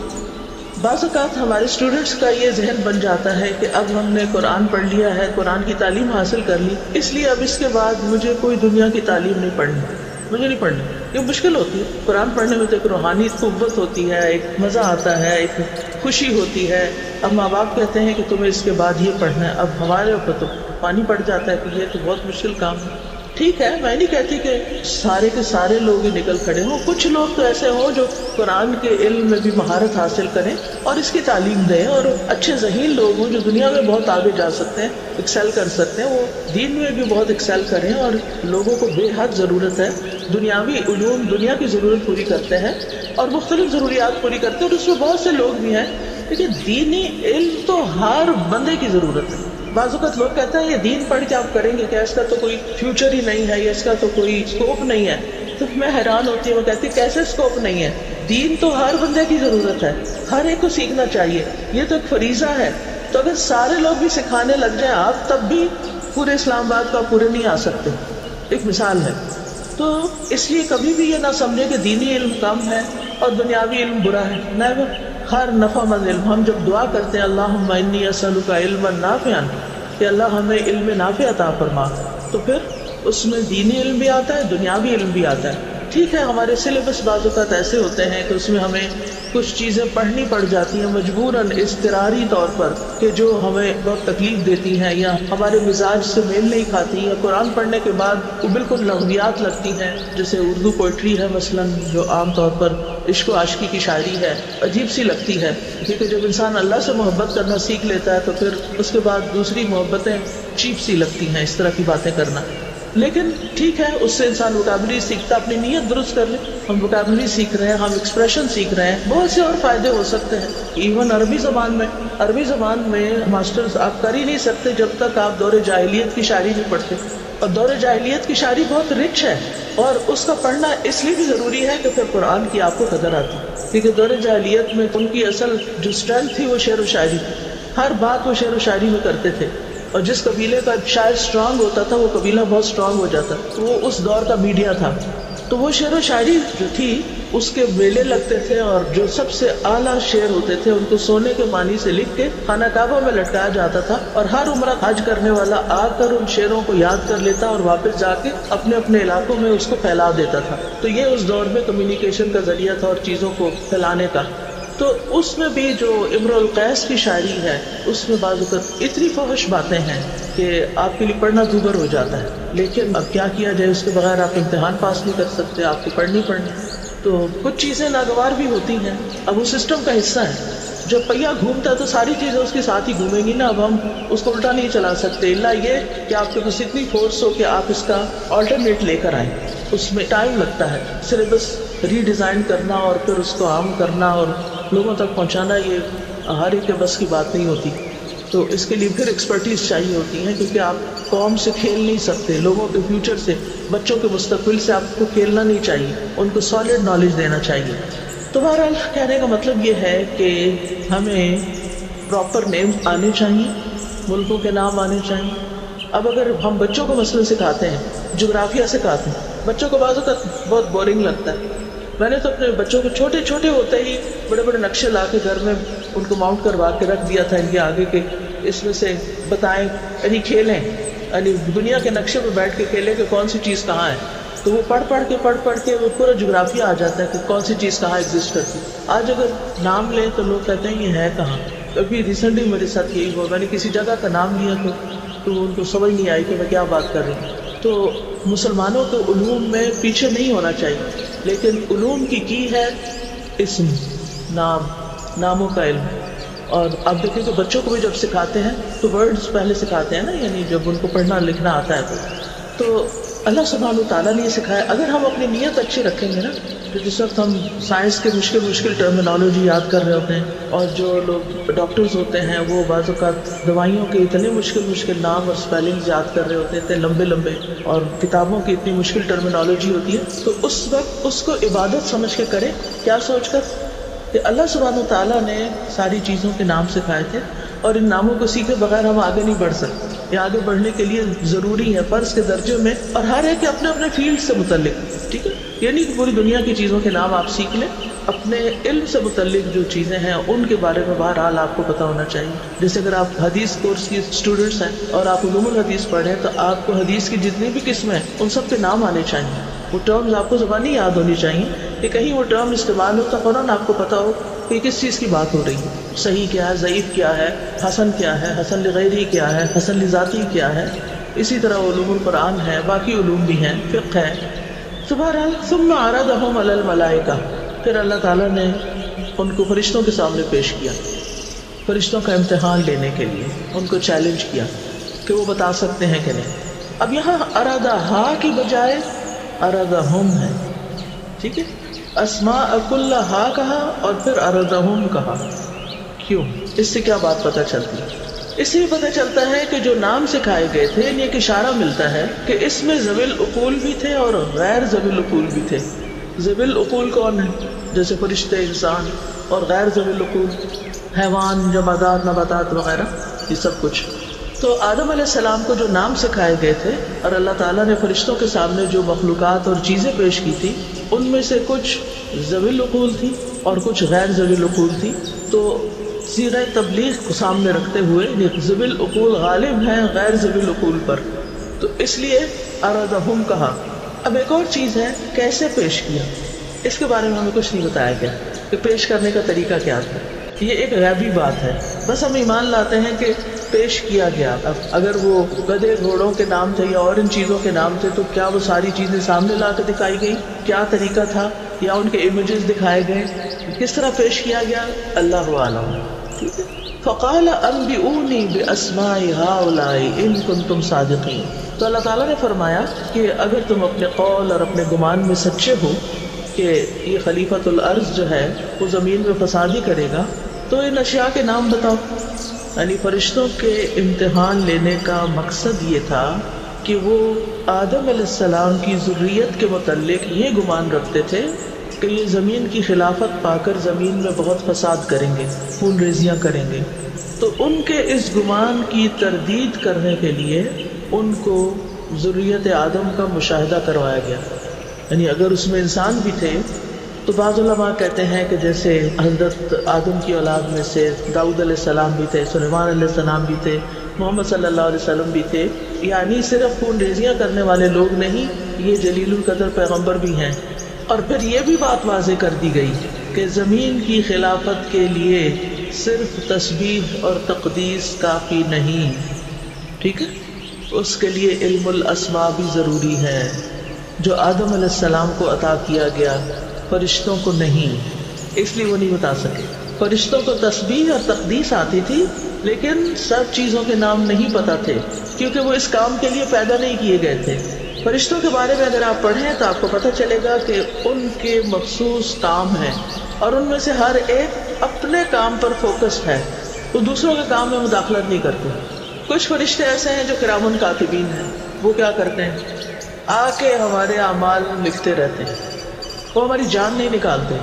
[SPEAKER 2] بعض اوقات ہمارے اسٹوڈنٹس کا یہ ذہن بن جاتا ہے کہ اب ہم نے قرآن پڑھ لیا ہے، قرآن کی تعلیم حاصل کر لی، اس لیے اب اس کے بعد مجھے کوئی دنیا کی تعلیم نہیں پڑھنی، مجھے نہیں پڑھنی. یہ مشکل ہوتی ہے. قرآن پڑھنے میں تو ایک روحانی قوت ہوتی ہے، ایک مزہ آتا ہے، ایک خوشی ہوتی ہے. اب ماں باپ کہتے ہیں کہ تمہیں اس کے بعد یہ پڑھنا ہے. اب ہمارے اوپر تو پانی پڑ جاتا ہے کہ یہ تو بہت مشکل کام ہے. ٹھیک ہے، میں نہیں کہتی کہ سارے کے سارے لوگ ہی نکل کھڑے ہوں. کچھ لوگ تو ایسے ہوں جو قرآن کے علم میں بھی مہارت حاصل کریں اور اس کی تعلیم دیں، اور اچھے ذہین لوگ ہوں جو دنیا میں بہت آگے جا سکتے ہیں، ایکسل کر سکتے ہیں، وہ دین میں بھی بہت ایکسل کریں. اور لوگوں کو بے حد ضرورت ہے، دنیاوی علوم دنیا کی ضرورت پوری کرتے ہیں اور مختلف ضروریات پوری کرتے ہیں، اور اس میں بہت سے لوگ بھی ہیں. لیکن دینی علم تو ہر بندے کی ضرورت ہے. بعض اوقات لوگ کہتے ہیں یہ دین پڑھ کے آپ کریں گے کیا، اس کا تو کوئی فیوچر ہی نہیں ہے، یا اس کا تو کوئی اسکوپ نہیں ہے. تو میں حیران ہوتی ہوں، وہ کہتی کیسے اسکوپ نہیں ہے؟ دین تو ہر بندے کی ضرورت ہے، ہر ایک کو سیکھنا چاہیے، یہ تو ایک فریضہ ہے. تو اگر سارے لوگ بھی سکھانے لگ جائیں آپ تب بھی پورے اسلام آباد کا پورے نہیں آ سکتے، ایک مثال ہے۔ تو اس لیے کبھی بھی یہ نہ سمجھے کہ دینی علم کم ہے اور دنیاوی علم برا ہے، نہیں، ہر نفع مند علم۔ ہم جب دعا کرتے ہیں اللہم انی اسألک علما نافعا، کہ اللہ ہمیں علم نافع عطا فرما، تو پھر اس میں دینی علم بھی آتا ہے، دنیاوی علم بھی آتا ہے۔ ٹھیک ہے ہمارے سلیبس بعض اوقات ایسے ہوتے ہیں کہ اس میں ہمیں کچھ چیزیں پڑھنی پڑ جاتی ہیں مجبوراً اضطراری طور پر، کہ جو ہمیں بہت تکلیف دیتی ہیں یا ہمارے مزاج سے میل نہیں کھاتی، یا قرآن پڑھنے کے بعد وہ بالکل لغویات لگتی ہیں، جیسے اردو پوئٹری ہے مثلاً، جو عام طور پر عشق و عاشقی کی شاعری ہے، عجیب سی لگتی ہے، کیونکہ جب انسان اللہ سے محبت کرنا سیکھ لیتا ہے تو پھر اس کے بعد دوسری محبتیں چیپ سی لگتی ہیں، اس طرح کی باتیں کرنا۔ لیکن ٹھیک ہے، اس سے انسان وکیبلری سیکھتا، اپنی نیت درست کر لے۔ ہم وکیبلری سیکھ رہے ہیں، ہم ایکسپریشن سیکھ رہے ہیں، بہت سے اور فائدے ہو سکتے ہیں۔ ایون عربی زبان میں ماسٹرز آپ کر ہی نہیں سکتے جب تک آپ دور جاہلیت کی شاعری نہیں پڑھتے، اور دور جاہلیت کی شاعری بہت رچ ہے، اور اس کا پڑھنا اس لیے بھی ضروری ہے کہ پھر قرآن کی آپ کو قدر آتی، کیونکہ دور جاہلیت میں ان کی اصل جو اسٹرینتھ تھی وہ شعر و شاعری تھی، ہر بات وہ شعر و شاعری میں کرتے تھے، اور جس قبیلے کا شاعر اسٹرانگ ہوتا تھا وہ قبیلہ بہت اسٹرانگ ہو جاتا، وہ اس دور کا میڈیا تھا۔ تو وہ شعر و شاعری جو تھی اس کے میلے لگتے تھے، اور جو سب سے اعلیٰ شعر ہوتے تھے ان کو سونے کے معنی سے لکھ کے خانہ کعبہ میں لٹکایا جاتا تھا، اور ہر عمرہ حج کرنے والا آ کر ان شعروں کو یاد کر لیتا اور واپس جا کے اپنے اپنے علاقوں میں اس کو پھیلا دیتا تھا۔ تو یہ اس دور میں کمیونیکیشن کا ذریعہ تھا اور چیزوں کو پھیلانے کا۔ تو اس میں بھی جو امرؤ القیس کی شاعری ہے اس میں بعض اوقات اتنی فحش باتیں ہیں کہ آپ کے لیے پڑھنا دوبر ہو جاتا ہے، لیکن اب کیا کیا جائے، اس کے بغیر آپ امتحان پاس نہیں کر سکتے، آپ کو پڑھنی۔ تو کچھ چیزیں ناگوار بھی ہوتی ہیں، اب وہ سسٹم کا حصہ ہے۔ جب پہیا گھومتا ہے تو ساری چیزیں اس کے ساتھ ہی گھومیں گی نا، اب ہم اس کو الٹا نہیں چلا سکتے، الا یہ کہ آپ کے پاس اتنی فورس ہو کہ آپ اس کا آلٹرنیٹ لے کر آئیں۔ اس میں ٹائم لگتا ہے، سلیبس ری ڈیزائن کرنا اور پھر اس کو عام کرنا اور لوگوں تک پہنچانا، یہ ہر ایک کے بس کی بات نہیں ہوتی۔ تو اس کے لیے پھر ایکسپرٹیز چاہیے ہوتی ہے، کیونکہ آپ قوم سے کھیل نہیں سکتے، لوگوں کے فیوچر سے، بچوں کے مستقبل سے آپ کو کھیلنا نہیں چاہیے، ان کو سالڈ نالج دینا چاہیے۔ تو بہرحال کہنے کا مطلب یہ ہے کہ ہمیں پراپر نیم آنے چاہیے، ملکوں کے نام آنے چاہیے۔ اب اگر ہم بچوں کو مثلاً سکھاتے ہیں، جغرافیہ سکھاتے ہیں، بچوں کو بعض اوقات بہت بورنگ لگتا ہے۔ میں نے تو اپنے بچوں کو چھوٹے چھوٹے ہوتے ہی بڑے بڑے نقشے لا کے گھر میں ان کو ماؤنٹ کروا کے رکھ دیا تھا ان کے آگے، کہ اس میں سے بتائیں، یعنی کھیلیں، یعنی دنیا کے نقشے پہ بیٹھ کے کھیلیں کہ کون سی چیز کہاں ہے۔ تو وہ پڑھ پڑھ کے وہ پورا جغرافیہ آ جاتا ہے کہ کون سی چیز کہاں ایگزسٹ کرتی۔ آج اگر نام لیں تو لوگ کہتے ہیں یہ ہے کہاں۔ ابھی ریسنٹلی میرے ساتھ یہی ہوا، میں نے کسی جگہ کا نام لیا تو ان کو سمجھ نہیں آئی کہ میں کیا بات کر رہی ہوں۔ تو مسلمانوں کو علوم میں پیچھے نہیں ہونا چاہیے، لیکن علوم کی ہے اسم، ناموں کا علم۔ اور آپ دیکھیں کہ بچوں کو بھی جب سکھاتے ہیں تو ورڈز پہلے سکھاتے ہیں نا، یعنی جب ان کو پڑھنا لکھنا آتا ہے تو اللہ سبحانہ وتعالیٰ نے یہ سکھایا۔ اگر ہم اپنی نیت اچھی رکھیں گے نا، تو جس وقت ہم سائنس کے مشکل ٹرمینالوجی یاد کر رہے ہوتے ہیں، اور جو لوگ ڈاکٹرز ہوتے ہیں وہ بعض اوقات دوائیوں کے اتنے مشکل نام اور اسپیلنگز یاد کر رہے ہوتے ہیں، اتنے لمبے، اور کتابوں کی اتنی مشکل ٹرمینالوجی ہوتی ہے، تو اس وقت اس کو عبادت سمجھ کے کریں، کیا سوچ کر کہ اللہ سبحانہ وتعالیٰ نے ساری چیزوں کے نام سکھائے تھے، اور ان ناموں کو سیکھے بغیر ہم آگے نہیں بڑھ سکتے۔ یہ آگے بڑھنے کے لیے ضروری ہے، فرض کے درجے میں، اور ہر ایک اپنے اپنے فیلڈ سے متعلق، ٹھیک ہے، یعنی کہ پوری دنیا کی چیزوں کے نام آپ سیکھ لیں، اپنے علم سے متعلق جو چیزیں ہیں ان کے بارے میں بہرحال آپ کو پتہ ہونا چاہیے۔ جیسے اگر آپ حدیث کورس کی اسٹوڈنٹس ہیں اور آپ علوم الحدیث پڑھیں تو آپ کو حدیث کی جتنی بھی قسمیں ہیں ان سب کے نام آنے چاہیے، وہ ٹرمز آپ کو زبانی یاد ہونی چاہیے کہ کہیں وہ ٹرم استعمال ہو تو فوراً آپ کو پتہ ہو کہ کس چیز کی بات ہو رہی ہے، صحیح کیا ہے، ضعیف کیا ہے، حسن کیا ہے، حسن لغیری کیا ہے، حسن لذاتی کیا ہے۔ اسی طرح علوم القرآن ہے، باقی علوم بھی ہیں، فقہ ہے۔ بہرحال ثم عرضهم علی الملائکہ، پھر اللہ تعالیٰ نے ان کو فرشتوں کے سامنے پیش کیا، فرشتوں کا امتحان لینے کے لیے ان کو چیلنج کیا کہ وہ بتا سکتے ہیں کہ نہیں۔ اب یہاں ارادہا کی بجائے ارادہم ہے، ٹھیک ہے، اسماء کلہا کہا اور پھر ارادہم کہا۔ کیوں؟ اس سے کیا بات پتہ چلتی ہے؟ اس سے پتہ چلتا ہے کہ جو نام سکھائے گئے تھے یعنی ایک اشارہ ملتا ہے کہ اس میں ذوی العقول بھی تھے اور غیر ذوی العقول بھی تھے۔ ذوی العقول کون ہے؟ جیسے فرشتے، انسان، اور غیر ذوی العقول حیوان، جمادات، نباتات وغیرہ، یہ سب کچھ۔ تو آدم علیہ السلام کو جو نام سکھائے گئے تھے اور اللہ تعالیٰ نے فرشتوں کے سامنے جو مخلوقات اور چیزیں پیش کی تھی ان میں سے کچھ ذوی العقول تھی اور کچھ غیر ذوی العقول تھی. تو سیرہ تبلیغ کو سامنے رکھتے ہوئے ذوی العقول غالب ہیں غیر ذوی العقول پر، تو اس لیے اردہم کہا. اب ایک اور چیز ہے کیسے پیش کیا، اس کے بارے میں ہمیں کچھ نہیں بتایا گیا کہ پیش کرنے کا طریقہ کیا تھا. یہ ایک غیبی بات ہے، بس ہم ایمان لاتے ہیں کہ پیش کیا گیا. اب اگر وہ گدھے گھوڑوں کے نام تھے یا اور ان چیزوں کے نام تھے تو کیا وہ ساری چیزیں سامنے لا کے دکھائی گئی، کیا طریقہ تھا، یا ان کے امیجز دکھائے گئے، کس طرح پیش کیا گیا، اللہ عالم. ٹھیک ہے. فقال انبئونی باسماء هؤلاء ان کنتم صادقین. تو اللہ تعالیٰ نے فرمایا کہ اگر تم اپنے قول اور اپنے گمان میں سچے ہو کہ یہ خلیفۃ الارض جو ہے وہ زمین میں فساد ہی کرے گا تو ان اشیاء کے نام بتاؤ. یعنی فرشتوں کے امتحان لینے کا مقصد یہ تھا کہ وہ آدم علیہ السلام کی ذریت کے متعلق یہ گمان رکھتے تھے کہ یہ زمین کی خلافت پا کر زمین میں بہت فساد کریں گے، خون ریزیاں کریں گے. تو ان کے اس گمان کی تردید کرنے کے لیے ان کو ذریت آدم کا مشاہدہ کروایا گیا. یعنی اگر اس میں انسان بھی تھے تو بعض علماء کہتے ہیں کہ جیسے حضرت آدم کی اولاد میں سے داؤد علیہ السلام بھی تھے، سلیمان علیہ السلام بھی تھے، محمد صلی اللہ علیہ وسلم بھی تھے. یعنی صرف خون ریزیاں کرنے والے لوگ نہیں، یہ جلیل القدر پیغمبر بھی ہیں. اور پھر یہ بھی بات واضح کر دی گئی کہ زمین کی خلافت کے لیے صرف تسبیح اور تقدیس کافی نہیں. ٹھیک ہے، اس کے لیے علم الاسماء بھی ضروری ہے جو آدم علیہ السلام کو عطا کیا گیا، فرشتوں کو نہیں. اس لیے وہ نہیں بتا سکے. فرشتوں کو تسبیح اور تقدیس آتی تھی لیکن سب چیزوں کے نام نہیں پتہ تھے کیونکہ وہ اس کام کے لیے پیدا نہیں کیے گئے تھے. فرشتوں کے بارے میں اگر آپ پڑھیں تو آپ کو پتہ چلے گا کہ ان کے مخصوص کام ہیں اور ان میں سے ہر ایک اپنے کام پر فوکس ہے، وہ دوسروں کے کام میں مداخلت نہیں کرتے. کچھ فرشتے ایسے ہیں جو کرامن کاتبین ہیں، وہ کیا کرتے ہیں، آ کے ہمارے اعمال لکھتے رہتے ہیں، وہ ہماری جان نہیں نکالتے.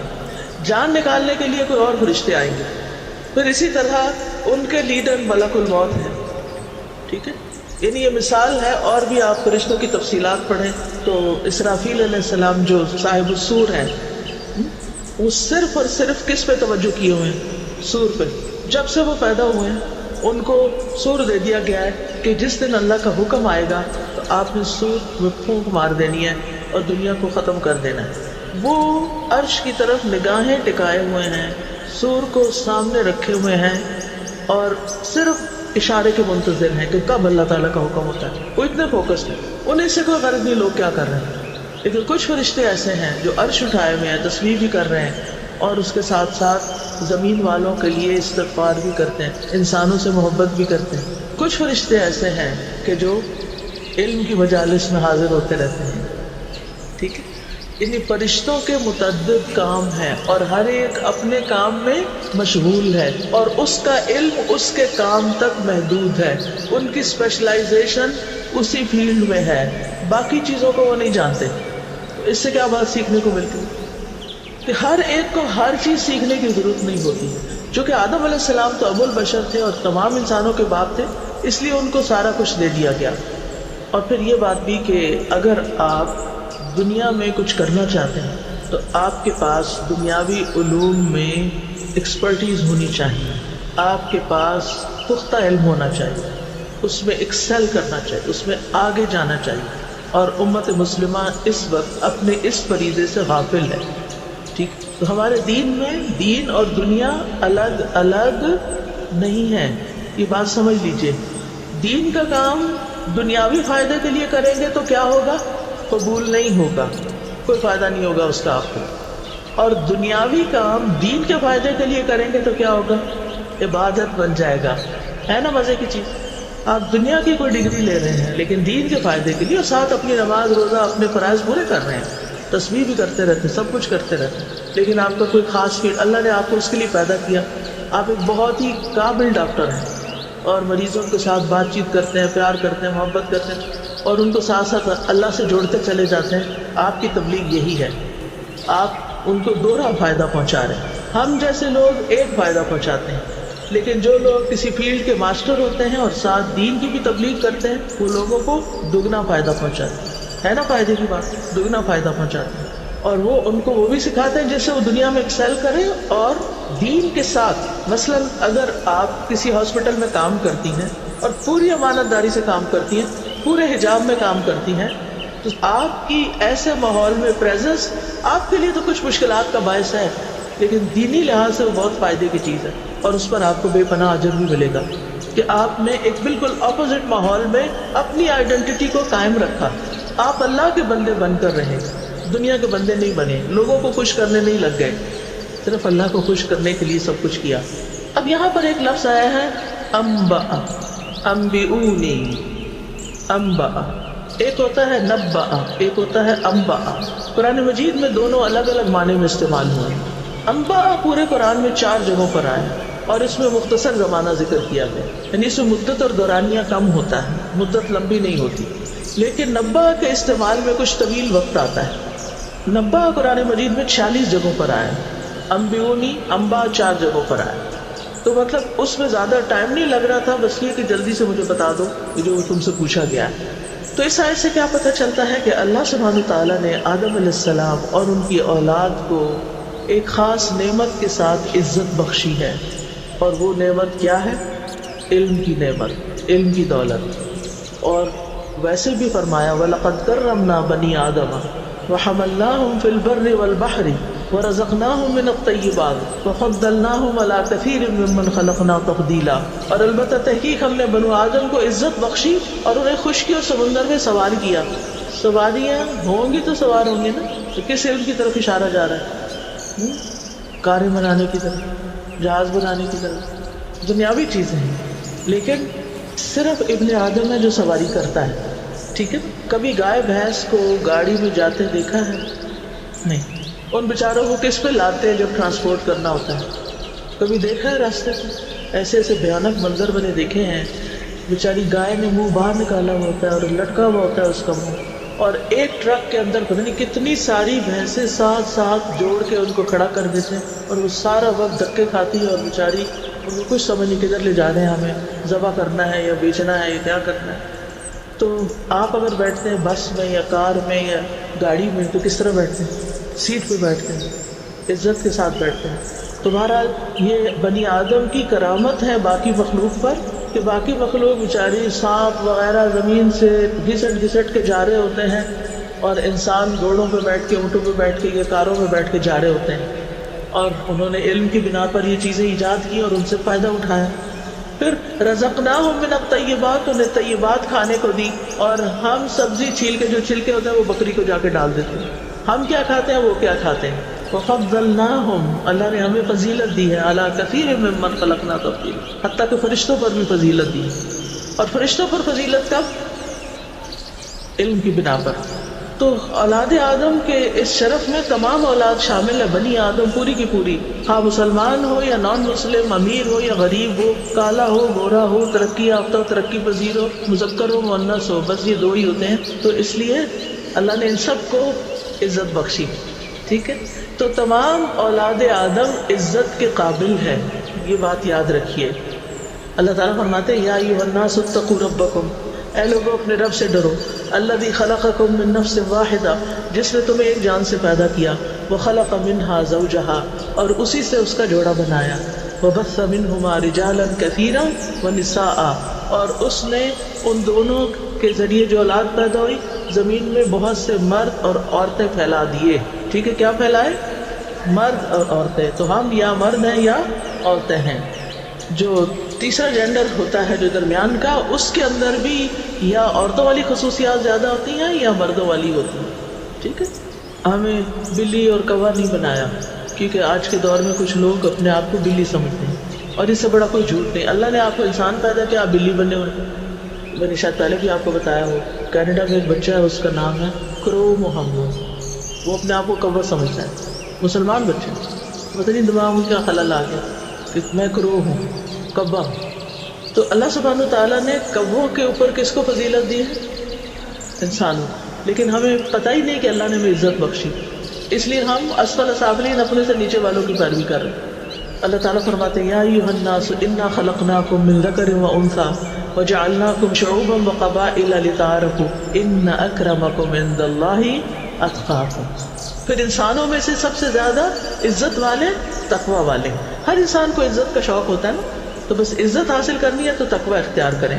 [SPEAKER 2] جان نکالنے کے لیے کوئی اور فرشتے آئیں گے. پھر اسی طرح ان کے لیڈر ملک الموت ہے. ٹھیک ہے، یعنی یہ مثال ہے. اور بھی آپ فرشتوں کی تفصیلات پڑھیں تو اسرافیل علیہ السلام جو صاحب السور ہیں وہ صرف اور صرف کس پہ توجہ کیے ہوئے ہیں، سور پہ. جب سے وہ پیدا ہوئے ہیں ان کو سور دے دیا گیا ہے کہ جس دن اللہ کا حکم آئے گا تو آپ نے سور میں پھونک مار دینی ہے اور دنیا کو ختم کر دینا ہے. وہ عرش کی طرف نگاہیں ٹکائے ہوئے ہیں، سور کو سامنے رکھے ہوئے ہیں اور صرف اشارے کے منتظر ہیں کہ کب اللہ تعالیٰ کا حکم ہوتا ہے. وہ اتنے فوکس ہیں، انہیں سے کوئی غرض نہیں لوگ کیا کر رہے ہیں. لیکن کچھ فرشتے ایسے ہیں جو عرش اٹھائے ہوئے ہیں، تسبیح بھی کر رہے ہیں اور اس کے ساتھ ساتھ زمین والوں کے لیے استغفار بھی کرتے ہیں، انسانوں سے محبت بھی کرتے ہیں. کچھ فرشتے ایسے ہیں کہ جو علم کی مجالس میں حاضر ہوتے رہتے ہیں. ٹھیک ہے، یعنی فرشتوں کے متعدد کام ہیں اور ہر ایک اپنے کام میں مشغول ہے اور اس کا علم اس کے کام تک محدود ہے. ان کی اسپیشلائزیشن اسی فیلڈ میں ہے، باقی چیزوں کو وہ نہیں جانتے. اس سے کیا بات سیکھنے کو ملتی کہ ہر ایک کو ہر چیز سیکھنے کی ضرورت نہیں ہوتی. چونکہ آدم علیہ السلام تو ابو البشر تھے اور تمام انسانوں کے باپ تھے، اس لیے ان کو سارا کچھ دے دیا گیا. اور پھر یہ بات بھی کہ اگر آپ دنیا میں کچھ کرنا چاہتے ہیں تو آپ کے پاس دنیاوی علوم میں ایکسپرٹیز ہونی چاہیے، آپ کے پاس پختہ علم ہونا چاہیے، اس میں ایکسل کرنا چاہیے، اس میں آگے جانا چاہیے. اور امت مسلمہ اس وقت اپنے اس فریضے سے غافل ہے. ٹھیک، تو ہمارے دین میں دین اور دنیا الگ الگ نہیں ہے، یہ بات سمجھ لیجئے. دین کا کام دنیاوی فائدے کے لیے کریں گے تو کیا ہوگا، قبول نہیں ہوگا، کوئی فائدہ نہیں ہوگا اس کا آپ کو. اور دنیاوی کام دین کے فائدے کے لیے کریں گے تو کیا ہوگا، عبادت بن جائے گا. ہے نا مزے کی چیز. آپ دنیا کی کوئی ڈگری لے رہے ہیں لیکن دین کے فائدے کے لیے، اور ساتھ اپنی نماز روزہ اپنے فرائض پورے کر رہے ہیں، تسبیح بھی کرتے رہتے ہیں، سب کچھ کرتے رہتے ہیں، لیکن آپ کا کوئی خاص فیلڈ اللہ نے آپ کو اس کے لیے پیدا کیا. آپ ایک بہت ہی قابل ڈاکٹر ہیں اور مریضوں کے ساتھ بات چیت کرتے ہیں، پیار کرتے ہیں، محبت کرتے ہیں اور ان کو ساتھ ساتھ اللہ سے جوڑتے چلے جاتے ہیں. آپ کی تبلیغ یہی ہے، آپ ان کو دوہرا فائدہ پہنچا رہے ہیں. ہم جیسے لوگ ایک فائدہ پہنچاتے ہیں لیکن جو لوگ کسی فیلڈ کے ماسٹر ہوتے ہیں اور ساتھ دین کی بھی تبلیغ کرتے ہیں وہ لوگوں کو دگنا فائدہ پہنچاتے ہیں، ہے نا فائدے کی بات، دگنا فائدہ پہنچاتے ہیں، اور وہ ان کو وہ بھی سکھاتے ہیں جس سے وہ دنیا میں ایکسل کریں اور دین کے ساتھ۔ مثلا اگر آپ کسی ہاسپٹل میں کام کرتی ہیں اور پوری امانت داری سے کام کرتی ہیں، پورے حجاب میں کام کرتی ہیں، تو آپ کی ایسے ماحول میں پریزنس آپ کے لیے تو کچھ مشکلات کا باعث ہے، لیکن دینی لحاظ سے وہ بہت فائدے کی چیز ہے، اور اس پر آپ کو بے پناہ اجر بھی ملے گا کہ آپ نے ایک بالکل اپوزٹ ماحول میں اپنی آئیڈینٹی کو قائم رکھا۔ آپ اللہ کے بندے بن کر رہے، دنیا کے بندے نہیں بنے، لوگوں کو خوش کرنے نہیں لگ گئے، صرف اللہ کو خوش کرنے کے لیے سب کچھ کیا۔ اب یہاں پر ایک لفظ آیا ہے انبأ، انبئونی، انبأ، ایک ہوتا ہے نبأ، ایک ہوتا ہے انبأ۔ قرآن مجید میں دونوں الگ الگ معنی میں استعمال ہوئے ہیں۔ انبأ پورے قرآن میں 4 جگہوں پر آئے اور اس میں مختصر زمانہ ذکر کیا گیا، یعنی اس میں مدت اور دورانیہ کم ہوتا ہے، مدت لمبی نہیں ہوتی، لیکن نبأ کے استعمال میں کچھ طویل وقت آتا ہے۔ نبأ قرآن مجید میں 46 جگہوں پر آئے، انبئونی، انباء 4 جگہوں پر آئے، تو مطلب اس میں زیادہ ٹائم نہیں لگ رہا تھا، بس یہ کہ جلدی سے مجھے بتا دو جو تم سے پوچھا گیا ہے۔ تو اس آیت سے کیا پتہ چلتا ہے کہ اللہ سبحانہ تعالیٰ نے آدم علیہ السلام اور ان کی اولاد کو ایک خاص نعمت کے ساتھ عزت بخشی ہے، اور وہ نعمت کیا ہے؟ علم کی نعمت، علم کی دولت۔ اور ویسے بھی فرمایا وَلَقَدْ كَرَّمْنَا بَنِي آدَمَ وَحَمَلْنَاهُمْ فِي الْبَرِّ وَالْبَحْرِ وَرَزَقْنَاهُمْ مِنَ الطَّيِّبَاتِ وَفَضَّلْنَاهُمْ عَلَىٰ كَثِيرٍ مِّمَّنْ خَلَقْنَا تَفْضِيلًا۔ اور البتہ تحقیق ہم نے بنو آدم کو عزت بخشی اور انہیں خشکی اور سمندر میں سوار کیا۔ سواریاں ہوں گی تو سوار ہوں گے نا، تو کس علم کی طرف اشارہ جا رہا ہے؟ کاریں بنانے کی طرف، جہاز بنانے کی طرف، دنیاوی چیزیں ہیں، لیکن صرف ابن آدم ہے جو سواری کرتا ہے، ٹھیک ہے؟ کبھی گائے بھینس کو گاڑی میں جاتے دیکھا ہے؟ نہیں۔ ان بیچاروں کو کس پہ لاتے ہیں جب ٹرانسپورٹ کرنا ہوتا ہے؟ کبھی دیکھا ہے راستے پہ؟ ایسے ایسے بھیانک منظر میں نے دیکھے ہیں، بیچاری گائے نے منہ باہر نکالا ہوا ہوتا ہے اور لٹکا ہوا ہوتا ہے اس کا منہ، اور ایک ٹرک کے اندر پتہ نہیں کتنی ساری بھینسیں ساتھ ساتھ جوڑ کے ان کو کھڑا کر دیتے ہیں، اور وہ سارا وقت دھکے کھاتی ہے، اور بیچاری ان کو کچھ سمجھ نہیں کدھر لے جا رہے ہیں، ہمیں ذبح کرنا ہے یا بیچنا ہے یا کیا کرنا ہے۔ تو آپ اگر بیٹھتے ہیں بس میں یا کار میں یا گاڑی میں تو کس طرح بیٹھتے ہیں؟ سیٹ پہ بیٹھتے ہیں، عزت کے ساتھ بیٹھتے ہیں۔ تو بہرحال یہ بنی آدم کی کرامت ہے باقی مخلوق پر کہ باقی مخلوق بیچاری سانپ وغیرہ زمین سے گھسٹ گھسٹ کے جا رہے ہوتے ہیں، اور انسان گھوڑوں پہ بیٹھ کے، اونٹوں پہ بیٹھ کے یا کاروں میں بیٹھ کے جا رہے ہوتے ہیں، اور انہوں نے علم کی بنا پر یہ چیزیں ایجاد کی اور ان سے فائدہ اٹھایا۔ پھر رزقناہم من الطیبات، انہیں طیبات کھانے کو دی، اور ہم سبزی چھیل کے جو چھلکے ہوتے ہیں وہ بکری کو جا کے ڈال دیتے ہیں، ہم کیا کھاتے ہیں وہ کیا کھاتے ہیں۔ وَفَضَّلْنَاهُمْ، اللہ نے ہمیں فضیلت دی ہے، عَلَىٰ كَثِيرٍ مِّمَّنْ خَلَقْنَا تَفْضِيلًا، حتیٰ کہ فرشتوں پر بھی فضیلت دی، اور فرشتوں پر فضیلت کب؟ علم کی بنا پر۔ تو اولاد آدم کے اس شرف میں تمام اولاد شامل ہے، بنی آدم پوری کی پوری، ہاں مسلمان ہو یا نان مسلم، امیر ہو یا غریب ہو، کالا ہو گورا ہو، ترقی یافتہ ہو ترقی پذیر ہو، مذکر ہو مؤنث ہو، بس یہ 2 ہی ہوتے ہیں۔ تو اس لیے اللہ نے ان سب کو عزت بخشی، ٹھیک ہے؟ تو تمام اولاد آدم عزت کے قابل ہے، یہ بات یاد رکھیے۔ اللہ تعالیٰ فرماتے ہیں یا ایھا الناس اتقوا ربکم، اے لوگوں اپنے رب سے ڈرو، الذی خلقکم من نفس واحدہ، جس نے تمہیں ایک جان سے پیدا کیا، وخلق منہا زوجہا، اور اسی سے اس کا جوڑا بنایا، وبث منہما رجالا کثیرا ونساء، اور اس نے ان دونوں کے ذریعے جو اولاد پیدا ہوئی زمین میں بہت سے مرد اور عورتیں پھیلا دیے، ٹھیک ہے؟ کیا پھیلائے؟ مرد اور عورتیں۔ تو ہم یا مرد ہیں یا عورتیں ہیں۔ جو تیسرا جینڈر ہوتا ہے جو درمیان کا، اس کے اندر بھی یا عورتوں والی خصوصیات زیادہ ہوتی ہیں یا مردوں والی ہوتی ہیں، ٹھیک ہے؟ ہمیں بلی اور کوا نہیں بنایا، کیونکہ آج کے دور میں کچھ لوگ اپنے آپ کو بلی سمجھتے ہیں، اور اس سے بڑا کوئی جھوٹ نہیں۔ اللہ نے آپ کو انسان پیدا کیا، آپ بلی بنے ہوئے۔ میں نے شاید پہلے بھی آپ کو بتایا ہو، کینیڈا میں ایک بچہ ہے، اس کا نام ہے کرو محمد، وہ اپنے آپ کو کوا سمجھتا ہے، مسلمان بچے، پتہ نہیں دماغ میں کیا خلل آ گیا کہ میں کرو ہوں، کوا ہوں۔ تو اللہ سبحانہ تعالیٰ نے کووں کے اوپر کس کو فضیلت دی ہے؟ انسانوں، لیکن ہمیں پتہ ہی نہیں کہ اللہ نے ہمیں عزت بخشی، اس لیے ہم اسفل سافلین، اپنے سے نیچے والوں کی پیروی کر رہے ہیں۔ اللہ تعالیٰ فرماتے ہیں یا ایھا الناس انا خلقناکم من ذکر و انثی وجعلناکم شعوبا وقبائل لتعارفوا ان اکرمکم عند اللہ اتقاکم. پھر انسانوں میں سے سب سے زیادہ عزت والے تقوی والے. ہر انسان کو عزت کا شوق ہوتا ہے نا, تو بس عزت حاصل کرنی ہے تو تقوی اختیار کریں.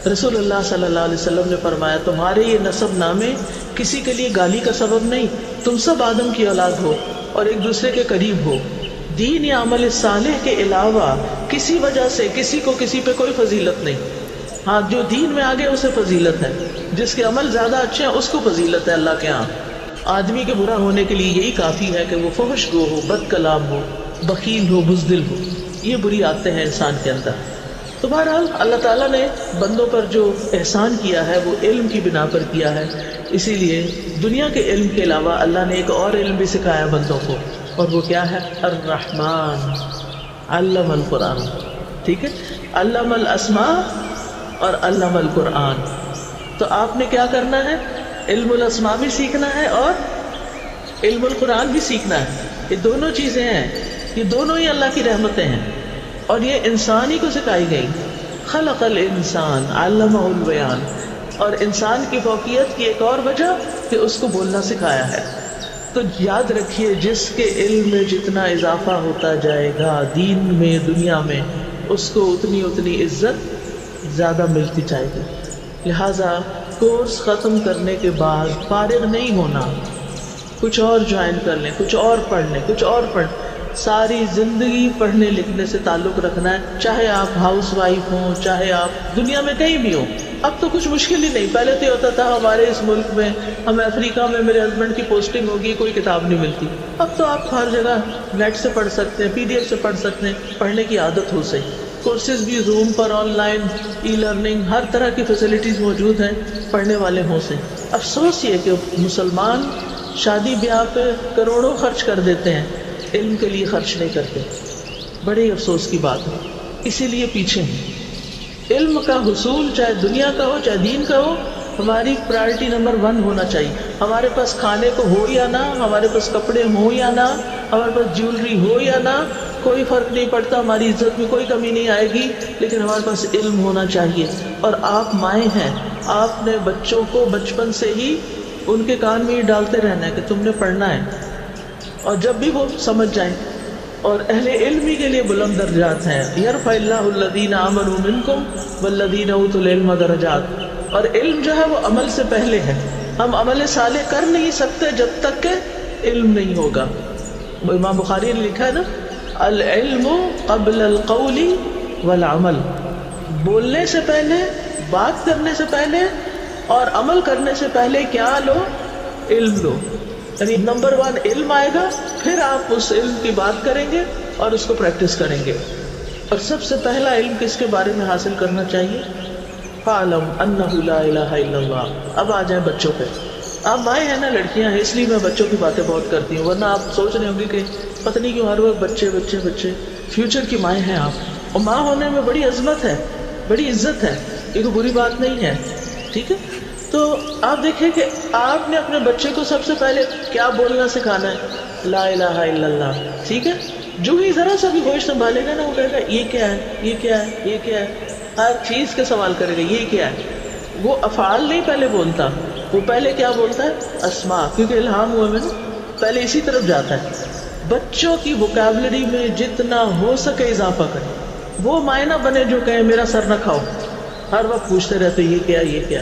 [SPEAKER 2] رسول اللہ صلی اللہ علیہ وسلم نے فرمایا تمہارے یہ نسب نامے کسی کے لیے گالی کا سبب نہیں, تم سب آدم کی اولاد ہو اور ایک دوسرے کے قریب ہو. دین یا عمل صالح کے علاوہ کسی وجہ سے کسی کو کسی پہ کوئی فضیلت نہیں. ہاں جو دین میں آگے اسے فضیلت ہے, جس کے عمل زیادہ اچھے ہیں اس کو فضیلت ہے اللہ کے ہاں. آدمی کے برا ہونے کے لیے یہی کافی ہے کہ وہ فحش گو ہو, بد کلام ہو, بخیل ہو, بزدل ہو. یہ بری عادتیں ہیں انسان کے اندر. تو بہرحال اللہ تعالیٰ نے بندوں پر جو احسان کیا ہے وہ علم کی بنا پر کیا ہے. اسی لیے دنیا کے علم کے علاوہ اللہ نے ایک اور علم بھی سکھایا بندوں کو, اور وہ کیا ہے؟ الرحمن علم القرآن. ٹھیک ہے, علم الاسماء اور علم القرآن. تو آپ نے کیا کرنا ہے؟ علم الاسماء بھی سیکھنا ہے اور علم القرآن بھی سیکھنا ہے. یہ دونوں چیزیں ہیں, یہ دونوں ہی اللہ کی رحمتیں ہیں, اور یہ انسان ہی کو سکھائی گئی. خلق الانسان علمہ البیان. اور انسان کی فوقیت کی ایک اور وجہ کہ اس کو بولنا سکھایا ہے. تو یاد رکھیے جس کے علم میں جتنا اضافہ ہوتا جائے گا دین میں دنیا میں, اس کو اتنی عزت زیادہ ملتی جائے گی. لہذا کورس ختم کرنے کے بعد فارغ نہیں ہونا, کچھ اور جوائن کر لیں, کچھ اور پڑھ لیں, کچھ اور پڑھ. ساری زندگی پڑھنے لکھنے سے تعلق رکھنا ہے, چاہے آپ ہاؤس وائف ہوں, چاہے آپ دنیا میں کہیں بھی ہوں. اب تو کچھ مشکل ہی نہیں. پہلے تو یہ ہوتا تھا ہمارے اس ملک میں, ہمیں افریقہ میں میرے ہسبینڈ کی پوسٹنگ ہوگی, کوئی کتاب نہیں ملتی. اب تو آپ ہر جگہ نیٹ سے پڑھ سکتے ہیں, PDF سے پڑھ سکتے ہیں. پڑھنے کی عادت ہو سکے. کورسز بھی زوم پر, آن لائن, ای لرننگ, ہر طرح کی فیسلٹیز موجود ہیں پڑھنے والے ہوں سے. افسوس یہ کہ مسلمان شادی بیاہ پہ کروڑوں خرچ کر دیتے ہیں, علم کے لیے خرچ نہیں کرتے. بڑے افسوس کی بات ہے. اسی لیے پیچھے ہیں. علم کا حصول چاہے دنیا کا ہو چاہے دین کا ہو, ہماری پرائرٹی نمبر 1 ہونا چاہیے. ہمارے پاس کھانے کو ہو یا نہ, ہمارے پاس کپڑے ہوں یا نہ, ہمارے پاس جیولری ہو یا نہ, کوئی فرق نہیں پڑتا, ہماری عزت میں کوئی کمی نہیں آئے گی, لیکن ہمارے پاس علم ہونا چاہیے. اور آپ مائیں ہیں, آپ نے بچوں کو بچپن سے ہی ان کے کان میں یہ ڈالتے رہنا ہے کہ تم نے پڑھنا ہے, اور جب بھی وہ سمجھ جائیں. اور اہل علمی کے لیے بلند درجات ہیں. یرفع اللہ الذین آمنوا منکم والذین اوتوا العلم درجات. اور علم جو ہے وہ عمل سے پہلے ہے. ہم عمل صالح کر نہیں سکتے جب تک کہ علم نہیں ہوگا. امام بخاری نے لکھا ہے نا, العلم قبل القول والعمل. بولنے سے پہلے, بات کرنے سے پہلے اور عمل کرنے سے پہلے کیا لو؟ علم لو. یعنی نمبر 1 علم آئے گا, پھر آپ اس علم کی بات کریں گے اور اس کو پریکٹس کریں گے. اور سب سے پہلا علم کس کے بارے میں حاصل کرنا چاہیے؟ فَاعْلَمْ أَنَّهُ لَا إِلَهَ إِلَّا اللَّهُ. اب آ جائیں بچوں پہ. آپ مائیں ہیں نا, لڑکیاں ہیں, اس لیے میں بچوں کی باتیں بہت کرتی ہوں, ورنہ آپ سوچ رہے ہوں گے کہ پتہ نہیں کیوں ہر وقت بچے بچے بچے. فیوچر کی مائیں ہیں آپ, اور ماں ہونے میں بڑی عظمت ہے, بڑی عزت ہے, یہ کوئی بری بات نہیں ہے. ٹھیک ہے, تو آپ دیکھیں کہ آپ نے اپنے بچے کو سب سے پہلے کیا بولنا سکھانا ہے؟ لا الہ الا اللہ. ٹھیک ہے, جو ہی ذرا سا بھی ہوش سنبھالے گا نا, وہ کہے گا یہ کیا ہے, یہ کیا ہے, یہ کیا ہے, ہر چیز کا سوال کرے گا یہ کیا ہے. وہ افعال نہیں پہلے بولتا, وہ پہلے کیا بولتا ہے؟ اسماء, کیونکہ الہام ہوئے میں نا, پہلے اسی طرف جاتا ہے. بچوں کی ووکیبلری میں جتنا ہو سکے اضافہ کریں. وہ مائیں نہ بنے جو کہیں میرا سر نہ کھاؤ, ہر وقت پوچھتے رہتے یہ کیا, یہ کیا.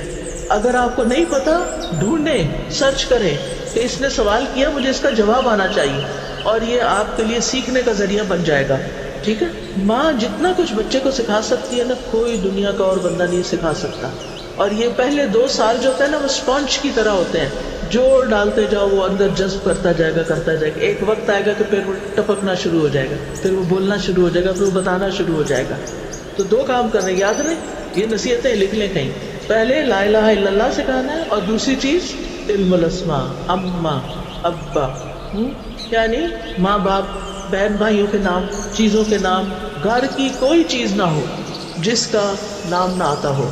[SPEAKER 2] اگر آپ کو نہیں پتا, ڈھونڈیں, سرچ کریں کہ اس نے سوال کیا, مجھے اس کا جواب آنا چاہیے, اور یہ آپ کے لیے سیکھنے کا ذریعہ بن جائے گا. ٹھیک ہے, ماں جتنا کچھ بچے کو سکھا سکتی ہے نا, کوئی دنیا کا اور بندہ نہیں سکھا سکتا. اور یہ پہلے 2 سال جو ہوتا ہے نا, وہ اسپونج کی طرح ہوتے ہیں, جوڑ ڈالتے جاؤ وہ اندر جذب کرتا جائے گا, کرتا جائے گا. ایک وقت آئے گا کہ پھر وہ ٹپکنا شروع ہو جائے گا, پھر وہ بولنا شروع ہو جائے گا, پھر وہ بتانا شروع ہو جائے گا. تو 2 کام کرنے, یاد رہے, یہ نصیحتیں لکھ لیں کہیں. پہلے لا الہ الا اللہ سکھانا ہے, اور دوسری چیز علم الاسماء, اماں ابا, یعنی ماں باپ, بہن بھائیوں کے نام, چیزوں کے نام. گھر کی کوئی چیز نہ ہو جس کا نام نہ آتا ہو.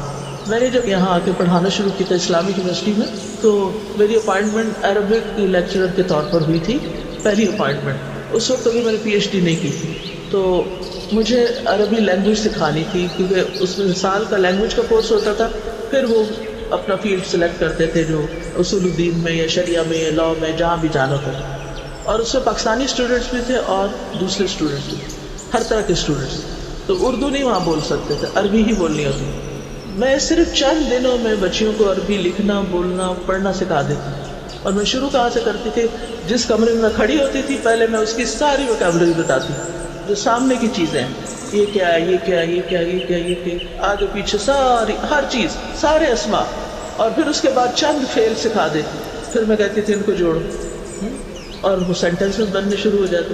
[SPEAKER 2] میں نے جب یہاں آ کے پڑھانا شروع کیا تھا اسلامک یونیورسٹی میں, تو میری اپائنٹمنٹ عربک لیکچرر کے طور پر ہوئی تھی, پہلی اپائنٹمنٹ. اس وقت ابھی میں نے PhD نہیں کی تھی. تو مجھے عربی لینگویج سکھانی تھی، کیونکہ اس میں سال کا لینگویج کا کورس ہوتا تھا، پھر وہ اپنا فیلڈ سلیکٹ کرتے تھے جو اصول الدین میں یا شریعہ میں یا لاء میں جہاں بھی جانا تھا، اور اس میں پاکستانی اسٹوڈنٹس بھی تھے اور دوسرے اسٹوڈنٹس بھی، ہر طرح کے اسٹوڈنٹس. تو اردو نہیں وہاں بول سکتے تھے، عربی ہی بولنی ہوتی. میں صرف چند دنوں میں بچیوں کو عربی لکھنا، بولنا، پڑھنا سکھا دیتی. اور میں شروع کہاں سے کرتی تھی؟ جس کمرے میں کھڑی ہوتی تھی پہلے میں اس کی ساری ووکیبلری بتاتی، جو سامنے کی چیزیں ہیں، یہ کیا ہے، یہ کیا ہے، یہ کیا ہے، یہ کیا ہے، یہ کیا ہے، آگے پیچھے ساری ہر چیز، سارے اسما. اور پھر اس کے بعد چند فعل سکھا دیتی. پھر میں کہتی تھی ان کو جوڑو، اور وہ سینٹینس میں بننے شروع ہو جاتے.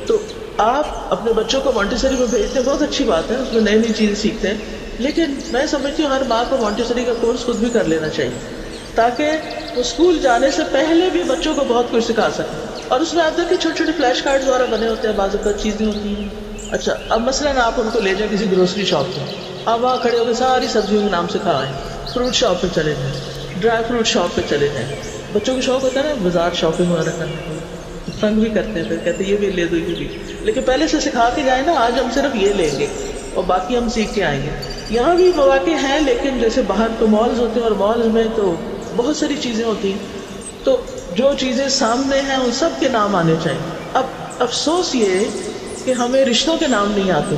[SPEAKER 2] تو آپ اپنے بچوں کو مونٹیسری میں بھیجتے ہیں، بہت اچھی بات ہے، اس میں نئی نئی چیزیں سیکھتے ہیں، لیکن میں سمجھتی ہوں ہر ماں کو مونٹیسری کا کورس خود بھی کر لینا چاہیے، تاکہ وہ اسکول جانے سے پہلے بھی بچوں کو بہت کچھ سکھا سکیں. اور اس میں آپ دیکھیں چھوٹے چھوٹے فلیش کارڈ دوارا بنے ہوتے ہیں، بعض اوقات چیزیں ہوتی ہیں. اچھا اب مثلاً آپ ان کو لے جائیں کسی گروسری شاپ پہ، آپ وہاں کھڑے ہو کے ساری سبزیوں کے نام سکھائیں، فروٹ شاپ پہ چلے جائیں، ڈرائی فروٹ شاپ پہ چلے جائیں. بچوں کو شوق ہوتا ہے نا بازار شاپنگ وغیرہ کرنے کو، تنگ بھی کرتے ہیں، پھر کہتے ہیں یہ بھی لے دو، یہ بھی. لیکن پہلے سے سکھا کے جائیں نا، آج ہم صرف یہ لیں گے اور باقی ہم سیکھ کے آئیں گے. یہاں بھی مواقع ہیں، لیکن جیسے باہر تو مالز ہوتے ہیں، اور مالز میں تو بہت ساری چیزیں ہوتی ہیں، تو جو چیزیں سامنے ہیں ان سب کے نام آنے چاہیے. اب افسوس یہ کہ ہمیں رشتوں کے نام نہیں آتے.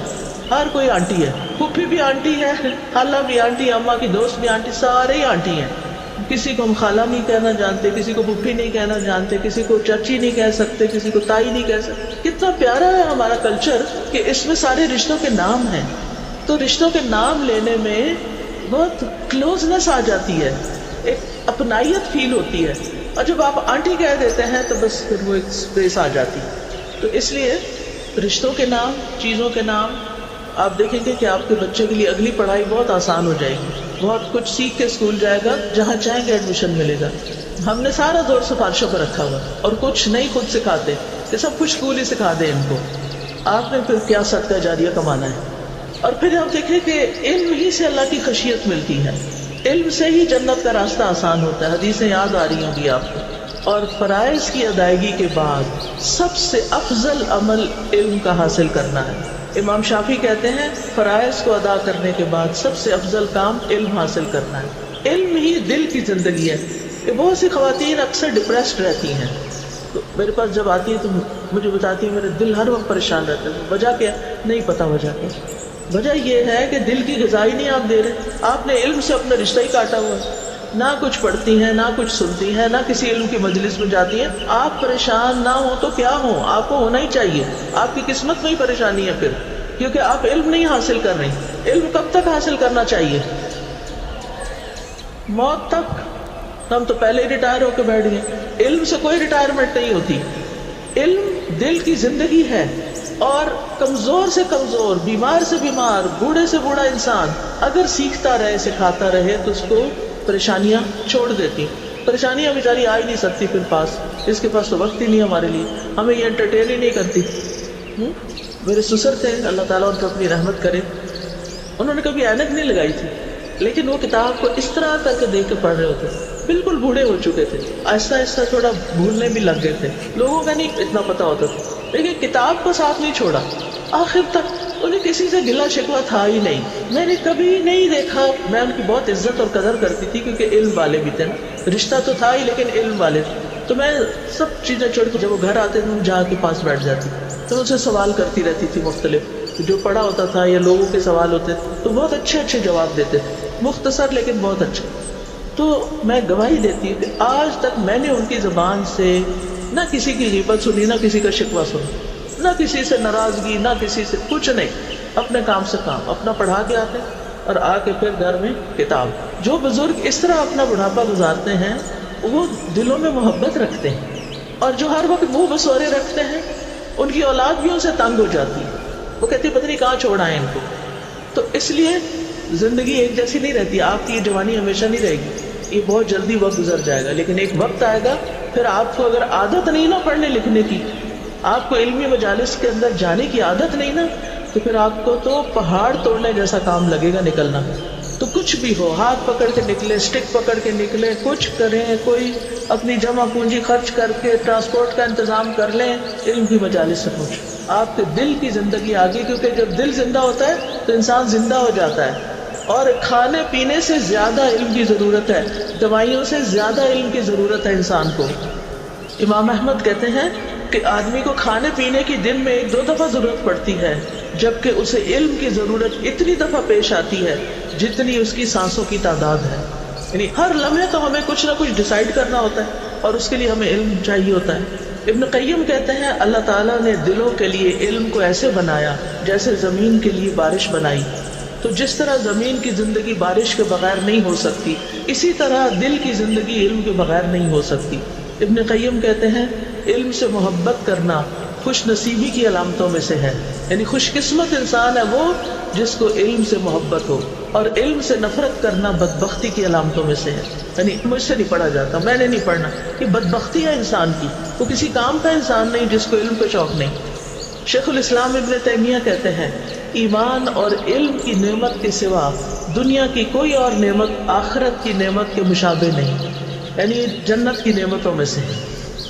[SPEAKER 2] ہر کوئی آنٹی ہے، پھوپھی بھی آنٹی ہے، خالہ بھی آنٹی، اماں کی دوست بھی آنٹی، سارے ہی آنٹی ہیں. کسی کو ہم خالہ نہیں کہنا جانتے، کسی کو پھوپھی نہیں کہنا جانتے، کسی کو چچی نہیں کہہ سکتے، کسی کو تائی نہیں کہہ سکتے. کتنا پیارا ہے ہمارا کلچر کہ اس میں سارے رشتوں کے نام ہیں. تو رشتوں کے نام لینے میں بہت کلوزنس آ جاتی ہے، ایک اپنائیت فیل ہوتی ہے. اور جب آپ آنٹی کہہ دیتے ہیں تو بس پھر وہ ایک اسپیس آ جاتی. تو اس لیے رشتوں کے نام، چیزوں کے نام، آپ دیکھیں گے کہ آپ کے بچے کے لیے اگلی پڑھائی بہت آسان ہو جائے گی، بہت کچھ سیکھ کے اسکول جائے گا، جہاں چاہیں گے ایڈمیشن ملے گا. ہم نے سارا زور سفارشوں پر رکھا ہوا اور کچھ نہیں خود سکھاتے کہ سب کچھ اسکول ہی سکھا دیں ان کو. آپ نے پھر کیا صدقہ جاریہ کمانا ہے. اور پھر ہم دیکھیں کہ علم ہی سے اللہ کی خشیت ملتی ہے، علم سے ہی جنت کا راستہ آسان ہوتا ہے. حدیثیں یاد آ رہی ہوں گی آپ کو. اور فرائض کی ادائیگی کے بعد سب سے افضل عمل علم کا حاصل کرنا ہے. امام شافعی کہتے ہیں فرائض کو ادا کرنے کے بعد سب سے افضل کام علم حاصل کرنا ہے. علم ہی دل کی زندگی ہے. کہ بہت سی خواتین اکثر ڈپریسڈ رہتی ہیں، تو میرے پاس جب آتی ہے تو مجھے بتاتی ہے میرا دل ہر وقت پریشان رہتا ہے. وجہ کیا؟ نہیں پتا وجہ کیا. وجہ یہ ہے کہ دل کی غذائی نہیں آپ دے رہے. آپ نے علم سے اپنا رشتہ ہی کاٹا ہوا ہے. نہ کچھ پڑھتی ہیں، نہ کچھ سنتی ہیں، نہ کسی علم کی مجلس میں جاتی ہیں. آپ پریشان نہ ہو تو کیا ہو، آپ کو ہونا ہی چاہیے. آپ کی قسمت میں ہی پریشانی ہے پھر، کیونکہ آپ علم نہیں حاصل کر رہی. علم کب تک حاصل کرنا چاہیے؟ موت تک. ہم تو پہلے ہی ریٹائر ہو کے بیٹھ گئے. علم سے کوئی ریٹائرمنٹ نہیں ہوتی. علم دل کی زندگی ہے. اور کمزور سے کمزور، بیمار سے بیمار، بوڑھے سے بوڑھا انسان اگر سیکھتا رہے، سکھاتا رہے تو اس کو پریشانیاں چھوڑ دیتی. پریشانیاں بیچاری آ ہی نہیں سکتی پھر پاس، اس کے پاس تو وقت ہی نہیں ہمارے لیے، ہمیں یہ انٹرٹین ہی نہیں کرتی. میرے سسر تھے، اللہ تعالیٰ ان کو اپنی رحمت کرے، انہوں نے کبھی اینک نہیں لگائی تھی، لیکن وہ کتاب کو اس طرح کر کے دیکھ کے پڑھ رہے ہوتے. بالکل بوڑھے ہو چکے تھے، آہستہ آہستہ تھوڑا بھولنے بھی لگ گئے تھے، لوگوں کا نہیں اتنا پتا ہوتا تھا، لیکن کتاب کو ساتھ نہیں چھوڑا. آخر تک انہیں کسی سے گلا شکوہ تھا ہی نہیں. میں نے کبھی نہیں دیکھا. میں ان کی بہت عزت اور قدر کرتی تھی کیونکہ علم والے بھی تھے نا. رشتہ تو تھا ہی لیکن علم والے تھے. تو میں سب چیزیں چھوڑ کے جب وہ گھر آتے تھے جا کے پاس بیٹھ جاتی، تو ان سے سوال کرتی رہتی تھی مختلف، جو پڑھا ہوتا تھا یا لوگوں کے سوال ہوتے تھے تو بہت اچھے اچھے جواب دیتے تھے، مختصر لیکن بہت اچھے. تو میں گواہی دیتی ہوں کہ آج تک میں نے ان کی زبان سے نہ کسی کی غیبت سنی، نہ کسی کا شکوہ سنا، نہ کسی سے ناراضگی، نہ کسی سے کچھ نہیں. اپنے کام سے کام اپنا پڑھا کے آتے اور آ کے پھر گھر میں کتاب. جو بزرگ اس طرح اپنا بڑھاپا گزارتے ہیں وہ دلوں میں محبت رکھتے ہیں، اور جو ہر وقت منہ بسورے رکھتے ہیں ان کی اولاد بھی ان سے تنگ ہو جاتی ہے. وہ کہتی ہے پتہ نہیں کہاں چھوڑ آئے ان کو. تو اس لیے زندگی ایک جیسی نہیں رہتی. آپ کی یہ جوانی ہمیشہ نہیں رہے گی، یہ بہت جلدی وقت گزر جائے گا. لیکن ایک وقت آئے گا پھر آپ کو اگر عادت نہیں نا پڑھنے لکھنے کی، آپ کو علمی مجالس کے اندر جانے کی عادت نہیں نا، تو پھر آپ کو تو پہاڑ توڑنے جیسا کام لگے گا نکلنا. تو کچھ بھی ہو، ہاتھ پکڑ کے نکلے، اسٹک پکڑ کے نکلے، کچھ کریں، کوئی اپنی جمع پونجی خرچ کر کے ٹرانسپورٹ کا انتظام کر لیں، علم کی مجالس سے پوچھیں. آپ کے دل کی زندگی آگے، کیونکہ جب دل زندہ ہوتا ہے تو انسان زندہ ہو جاتا ہے. اور کھانے پینے سے زیادہ علم کی ضرورت ہے، دوائیوں سے زیادہ علم کی ضرورت ہے انسان کو. امام احمد کہتے ہیں کہ آدمی کو کھانے پینے کی دن میں 1-2 دفعہ ضرورت پڑتی ہے، جبکہ اسے علم کی ضرورت اتنی دفعہ پیش آتی ہے جتنی اس کی سانسوں کی تعداد ہے. یعنی ہر لمحے تو ہمیں کچھ نہ کچھ ڈیسائیڈ کرنا ہوتا ہے اور اس کے لیے ہمیں علم چاہیے ہوتا ہے. ابن قیم کہتے ہیں اللہ تعالیٰ نے دلوں کے لیے علم کو ایسے بنایا جیسے زمین کے لیے بارش بنائی. تو جس طرح زمین کی زندگی بارش کے بغیر نہیں ہو سکتی، اسی طرح دل کی زندگی علم کے بغیر نہیں ہو سکتی. ابن قیم کہتے ہیں علم سے محبت کرنا خوش نصیبی کی علامتوں میں سے ہے. یعنی خوش قسمت انسان ہے وہ جس کو علم سے محبت ہو، اور علم سے نفرت کرنا بدبختی کی علامتوں میں سے ہے. یعنی مجھ سے نہیں پڑھا جاتا، میں نے نہیں پڑھنا، یہ بدبختی ہے انسان کی. وہ کسی کام کا انسان نہیں جس کو علم کا شوق نہیں. شیخ الاسلام ابن تیمیہ کہتے ہیں ایمان اور علم کی نعمت کے سوا دنیا کی کوئی اور نعمت آخرت کی نعمت کے مشابہ نہیں، یعنی جنت کی نعمتوں میں سے ہے.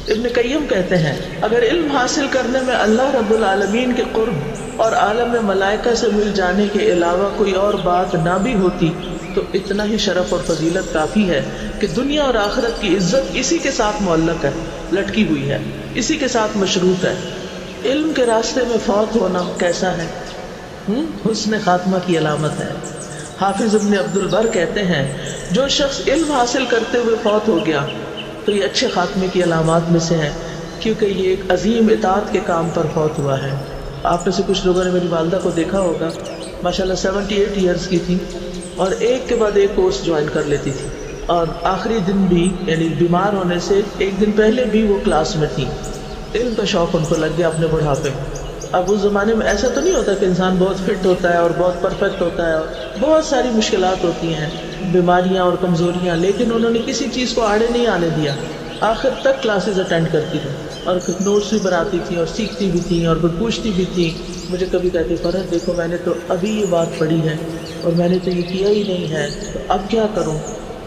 [SPEAKER 2] ابن قیم کہتے ہیں اگر علم حاصل کرنے میں اللہ رب العالمین کے قرب اور عالم ملائکہ سے مل جانے کے علاوہ کوئی اور بات نہ بھی ہوتی تو اتنا ہی شرف اور فضیلت کافی ہے کہ دنیا اور آخرت کی عزت اسی کے ساتھ معلق ہے، لٹکی ہوئی ہے، اسی کے ساتھ مشروط ہے. علم کے راستے میں فوت ہونا کیسا ہے؟ حسن خاتمہ کی علامت ہے. حافظ ابن عبد البر کہتے ہیں جو شخص علم حاصل کرتے ہوئے فوت ہو گیا تو یہ اچھے خاتمے کی علامات میں سے ہے، کیونکہ یہ ایک عظیم اطاعت کے کام پر فوت ہوا ہے. آپ میں سے کچھ لوگوں نے میری والدہ کو دیکھا ہوگا، ماشاءاللہ 78 ایئرز کی تھی اور ایک کے بعد ایک کورس جوائن کر لیتی تھی، اور آخری دن بھی یعنی بیمار ہونے سے ایک دن پہلے بھی وہ کلاس میں تھی. علم کا شوق ان کو لگ گیا اپنے بڑھاپے. اب اس زمانے میں ایسا تو نہیں ہوتا کہ انسان بہت فٹ ہوتا ہے اور بہت پرفیکٹ ہوتا ہے، اور بہت ساری مشکلات ہوتی ہیں، بیماریاں اور کمزوریاں، لیکن انہوں نے کسی چیز کو آڑے نہیں آنے دیا. آخر تک کلاسز اٹینڈ کرتی تھی اور نوٹس بھی بناتی تھی اور سیکھتی بھی تھی اور پھر پوچھتی بھی تھی. مجھے کبھی کہتی فرحت دیکھو میں نے تو ابھی یہ بات پڑھی ہے اور میں نے تو یہ کیا ہی نہیں ہے، تو اب کیا کروں؟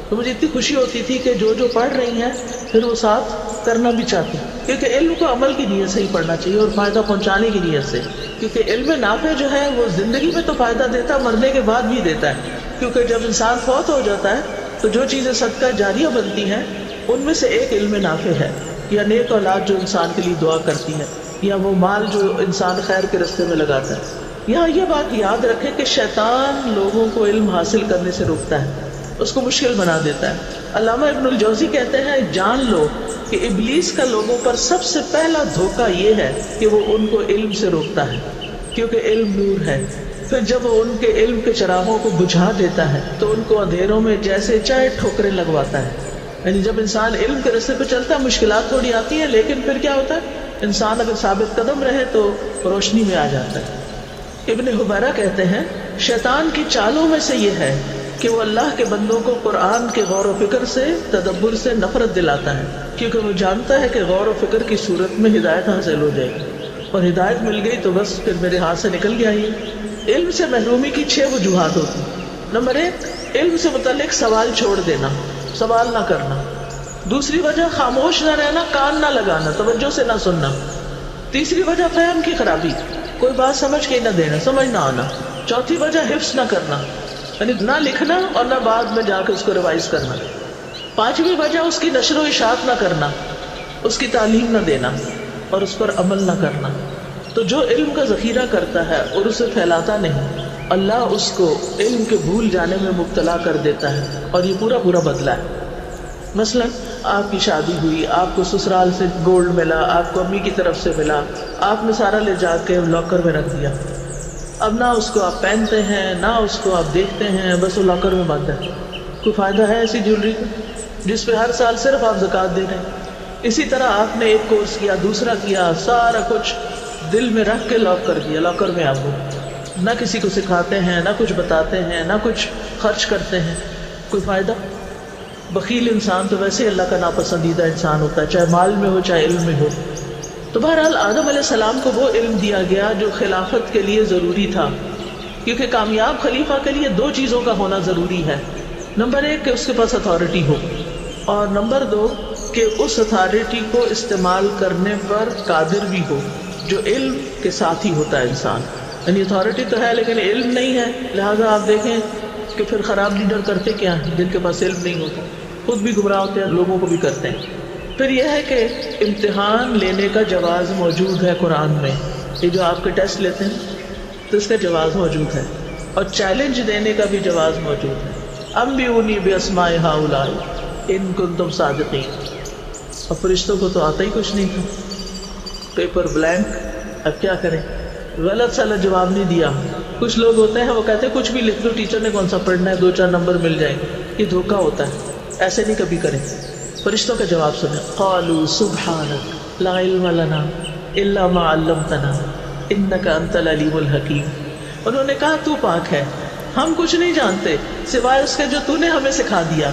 [SPEAKER 2] تو مجھے اتنی خوشی ہوتی تھی کہ جو پڑھ رہی ہیں پھر وہ ساتھ کرنا بھی چاہتی، کیونکہ علم کو عمل کی نیت سے ہی پڑھنا چاہیے اور فائدہ پہنچانے کی نیت سے. کیونکہ علم نافع جو ہے وہ زندگی میں تو فائدہ دیتا ہے، مرنے کے بعد بھی دیتا ہے. کیونکہ جب انسان فوت ہو جاتا ہے تو جو چیزیں صدقہ جاریہ بنتی ہیں ان میں سے ایک علم نافع ہے، یا نیک اولاد جو انسان کے لیے دعا کرتی ہے، یا وہ مال جو انسان خیر کے راستے میں لگاتا ہے. یہاں یہ بات یاد رکھیں کہ شیطان لوگوں کو علم حاصل کرنے سے روکتا ہے، اس کو مشکل بنا دیتا ہے. علامہ ابن الجوزی کہتے ہیں جان لو کہ ابلیس کا لوگوں پر سب سے پہلا دھوکہ یہ ہے کہ وہ ان کو علم سے روکتا ہے، کیونکہ علم نور ہے. پھر جب وہ ان کے علم کے چراغوں کو بجھا دیتا ہے تو ان کو اندھیروں میں جیسے چاہے ٹھوکریں لگواتا ہے. یعنی جب انسان علم کے راستے پہ چلتا ہے مشکلات تھوڑی آتی ہیں، لیکن پھر کیا ہوتا ہے انسان اگر ثابت قدم رہے تو روشنی میں آ جاتا ہے. ابن حبیرہ کہتے ہیں شیطان کی چالوں میں سے یہ ہے کہ وہ اللہ کے بندوں کو قرآن کے غور و فکر سے، تدبر سے نفرت دلاتا ہے، کیونکہ وہ جانتا ہے کہ غور و فکر کی صورت میں ہدایت حاصل ہو جائے گی، اور ہدایت مل گئی تو بس پھر میرے ہاتھ سے نکل گیا. ہی علم سے محرومی کی 6 وجوہات ہوتی. نمبر 1 علم سے متعلق سوال چھوڑ دینا، سوال نہ کرنا. دوسری وجہ خاموش نہ رہنا، کان نہ لگانا، توجہ سے نہ سننا. تیسری وجہ فہم کی خرابی، کوئی بات سمجھ کے نہ دینا، سمجھ نہ آنا. چوتھی وجہ حفظ نہ کرنا، یعنی نہ لکھنا اور نہ بعد میں جا کے اس کو ریوائز کرنا. 5ویں وجہ اس کی نشر و اشاعت نہ کرنا، اس کی تعلیم نہ دینا اور اس پر عمل نہ کرنا. تو جو علم کا ذخیرہ کرتا ہے اور اسے پھیلاتا نہیں، اللہ اس کو علم کے بھول جانے میں مبتلا کر دیتا ہے، اور یہ پورا بدلہ ہے. مثلا آپ کی شادی ہوئی، آپ کو سسرال سے گولڈ ملا، آپ کو امی کی طرف سے ملا، آپ نے سارا لے جا کے لاکر میں رکھ دیا. اب نہ اس کو آپ پہنتے ہیں نہ اس کو آپ دیکھتے ہیں، بس وہ لاکر میں بند ہے. کوئی فائدہ ہے ایسی جیولری کا جس پہ ہر سال صرف آپ زکوٰۃ دے رہے ہیں؟ اسی طرح آپ نے ایک کورس کیا، دوسرا کیا، سارا کچھ دل میں رکھ کے لاک کر دیا، لاکر میں آپ نہ کسی کو سکھاتے ہیں، نہ کچھ بتاتے ہیں، نہ کچھ خرچ کرتے ہیں. کوئی فائدہ؟ بخیل انسان تو ویسے اللہ کا ناپسندیدہ انسان ہوتا ہے، چاہے مال میں ہو چاہے علم میں ہو. تو بہرحال آدم علیہ السلام کو وہ علم دیا گیا جو خلافت کے لیے ضروری تھا، کیونکہ کامیاب خلیفہ کے لیے 2 چیزوں کا ہونا ضروری ہے. نمبر 1 کہ اس کے پاس اتھارٹی ہو، اور نمبر 2 کہ اس اتھارٹی کو استعمال کرنے پر قادر بھی ہو، جو علم کے ساتھ ہی ہوتا ہے انسان. یعنی اتھارٹی تو ہے لیکن علم نہیں ہے، لہذا آپ دیکھیں کہ پھر خراب لیڈر کرتے کیا ہیں؟ جن کے پاس علم نہیں ہوتا خود بھی گمراہ ہوتے ہیں، لوگوں کو بھی کرتے ہیں. پھر یہ ہے کہ امتحان لینے کا جواز موجود ہے قرآن میں. یہ جو آپ کے ٹیسٹ لیتے ہیں تو اس کا جواز موجود ہے، اور چیلنج دینے کا بھی جواز موجود ہے. انبئونی باسماء ہؤلاء ان کنتم صادقین. اور فرشتوں کو تو آتا ہی کچھ نہیں تھا، پیپر بلینک. اب کیا کریں؟ غلط سا جواب نہیں دیا. کچھ لوگ ہوتے ہیں وہ کہتے ہیں کچھ بھی لکھ دو، ٹیچر نے کون سا پڑھنا ہے، 2-4 نمبر مل جائیں گے. یہ دھوکہ ہوتا ہے، ایسے نہیں کبھی کریں. فرشتوں کا جواب سنیں. قالوا سبحانک لا علم لنا الا ما علمتنا انک انت العلیم الحکیم. انہوں نے کہا تو پاک ہے، ہم کچھ نہیں جانتے سوائے اس کے جو تو نے ہمیں سکھا دیا،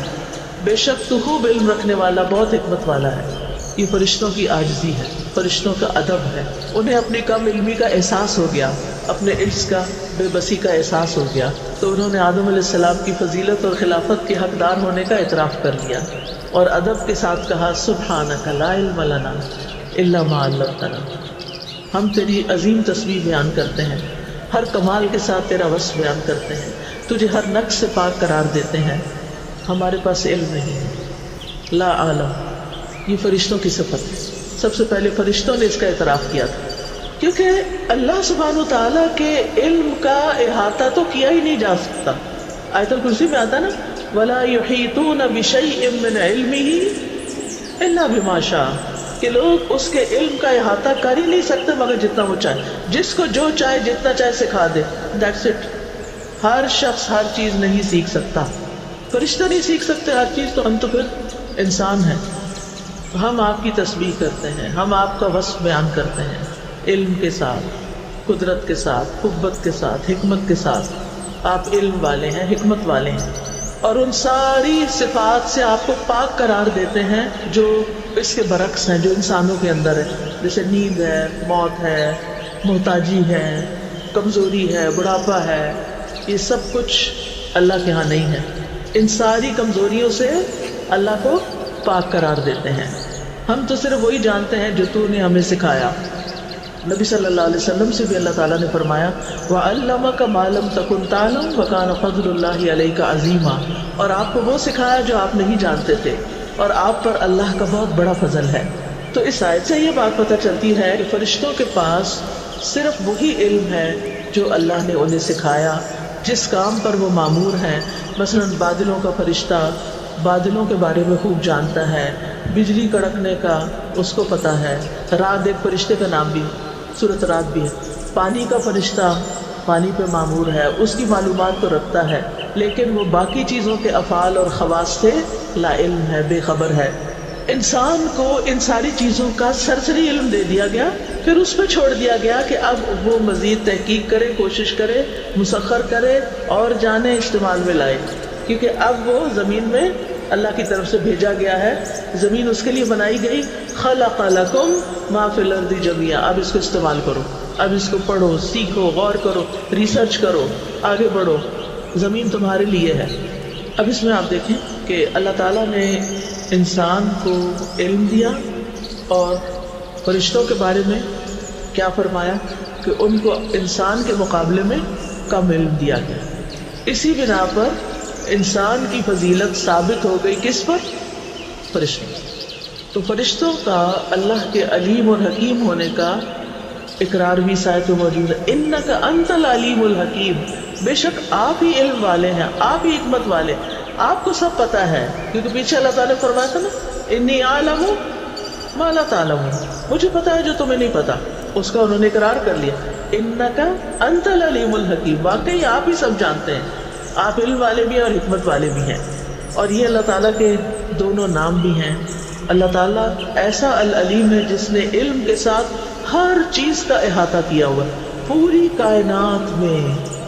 [SPEAKER 2] بے شک تو خوب علم رکھنے والا، بہت حکمت والا ہے. یہ فرشتوں کی عاجزی ہے، فرشتوں کا ادب ہے. انہیں اپنی کم علمی کا احساس ہو گیا، اپنے عجز کا، بے بسی کا احساس ہو گیا، تو انہوں نے آدم علیہ السلام کی فضیلت اور خلافت کے حقدار ہونے کا اعتراف کر لیا، اور ادب کے ساتھ کہا سبحانک لا علم لنا الا ما علمتنا. ہم تیری عظیم تسبیح بیان کرتے ہیں، ہر کمال کے ساتھ تیرا وصف بیان کرتے ہیں، تجھے ہر نقص سے پاک قرار دیتے ہیں، ہمارے پاس علم نہیں ہے. لا عالم، یہ فرشتوں کی صفت ہے. سب سے پہلے فرشتوں نے اس کا اعتراف کیا تھا، کیونکہ اللہ سبحانہ وتعالیٰ کے علم کا احاطہ تو کیا ہی نہیں جا سکتا. آیت الکرسی میں آتا نا وَلَا يُحِيطُونَ بِشَيْءٍ مِّنْ عِلْمِهِ إِلَّا بِمَا شَاءَ، کہ لوگ اس کے علم کا احاطہ کر ہی نہیں سکتے مگر جتنا وہ چاہے. جس کو جو چاہے جتنا چاہے سکھا دے، دیٹس اٹ. ہر شخص ہر چیز نہیں سیکھ سکتا، فرشتہ نہیں سیکھ سکتے ہر چیز، تو ہم تو پھر انسان ہیں. ہم آپ کی تسبیح کرتے ہیں، ہم آپ کا وصف بیان کرتے ہیں، علم کے ساتھ، قدرت کے ساتھ، قوت کے ساتھ، حکمت کے ساتھ. آپ علم والے ہیں، حکمت والے ہیں، اور ان ساری صفات سے آپ کو پاک قرار دیتے ہیں جو اس کے برعکس ہیں، جو انسانوں کے اندر ہے. جیسے نیند ہے، موت ہے، محتاجی ہے، کمزوری ہے، بڑھاپا ہے، یہ سب کچھ اللہ کے ہاں نہیں ہے. ان ساری کمزوریوں سے اللہ کو پاک قرار دیتے ہیں. ہم تو صرف وہی جانتے ہیں جو تو نے ہمیں سکھایا. نبی صلی اللہ علیہ وسلم سے بھی اللہ تعالیٰ نے فرمایا وَعَلَّمَكَ مَا لَمْ تَكُنْ تَعْلَمْ وَكَانَ فَضْلُ اللَّهِ عَلَيْكَ عَظِيمًا، اور آپ کو وہ سکھایا جو آپ نہیں جانتے تھے، اور آپ پر اللہ کا بہت بڑا فضل ہے. تو اس آیت سے یہ بات پتہ چلتی ہے کہ فرشتوں کے پاس صرف وہی علم ہے جو اللہ نے انہیں سکھایا، جس کام پر وہ مامور ہیں. مثلا بادلوں کا فرشتہ بادلوں کے بارے میں خوب جانتا ہے، بجلی کڑکنے کا اس کو پتہ ہے. رات ایک فرشتے کا نام بھی، سورۃ رات بھی ہے. پانی کا فرشتہ پانی پہ مامور ہے، اس کی معلومات تو رکھتا ہے، لیکن وہ باقی چیزوں کے افعال اور خواص سے لا علم ہے، بے خبر ہے. انسان کو ان ساری چیزوں کا سرسری علم دے دیا گیا، پھر اس پہ چھوڑ دیا گیا کہ اب وہ مزید تحقیق کرے، کوشش کرے، مسخر کرے اور جانے استعمال میں لائے. کیونکہ اب وہ زمین میں اللہ کی طرف سے بھیجا گیا ہے، زمین اس کے لیے بنائی گئی. خلق لکم ما فی الارض جميعا، اب اس کو استعمال کرو، اب اس کو پڑھو، سیکھو، غور کرو، ریسرچ کرو، آگے بڑھو. زمین تمہارے لیے ہے. اب اس میں آپ دیکھیں کہ اللہ تعالیٰ نے انسان کو علم دیا، اور فرشتوں کے بارے میں کیا فرمایا کہ ان کو انسان کے مقابلے میں کم علم دیا گیا. اسی بنا پر انسان کی فضیلت ثابت ہو گئی کس پر؟ فرشتوں. تو فرشتوں کا اللہ کے علیم اور حکیم ہونے کا اقرار بھی آیت میں موجود ہے. انک انت العلیم الحکیم، بے شک آپ ہی علم والے ہیں، آپ ہی حکمت والے، آپ کو سب پتہ ہے. کیونکہ پیچھے اللہ تعالیٰ نے فرمایا تھا نا انی اعلم ما لا تعلمون، مجھے پتہ ہے جو تمہیں نہیں پتہ. اس کا انہوں نے اقرار کر لیا. انک انت العلیم الحکیم، واقعی آپ ہی سب جانتے ہیں، آپ علم والے بھی ہیں اور حکمت والے بھی ہیں. اور یہ اللہ تعالیٰ کے دونوں نام بھی ہیں. اللہ تعالیٰ ایسا العلیم ہے جس نے علم کے ساتھ ہر چیز کا احاطہ کیا ہوا ہے. پوری کائنات میں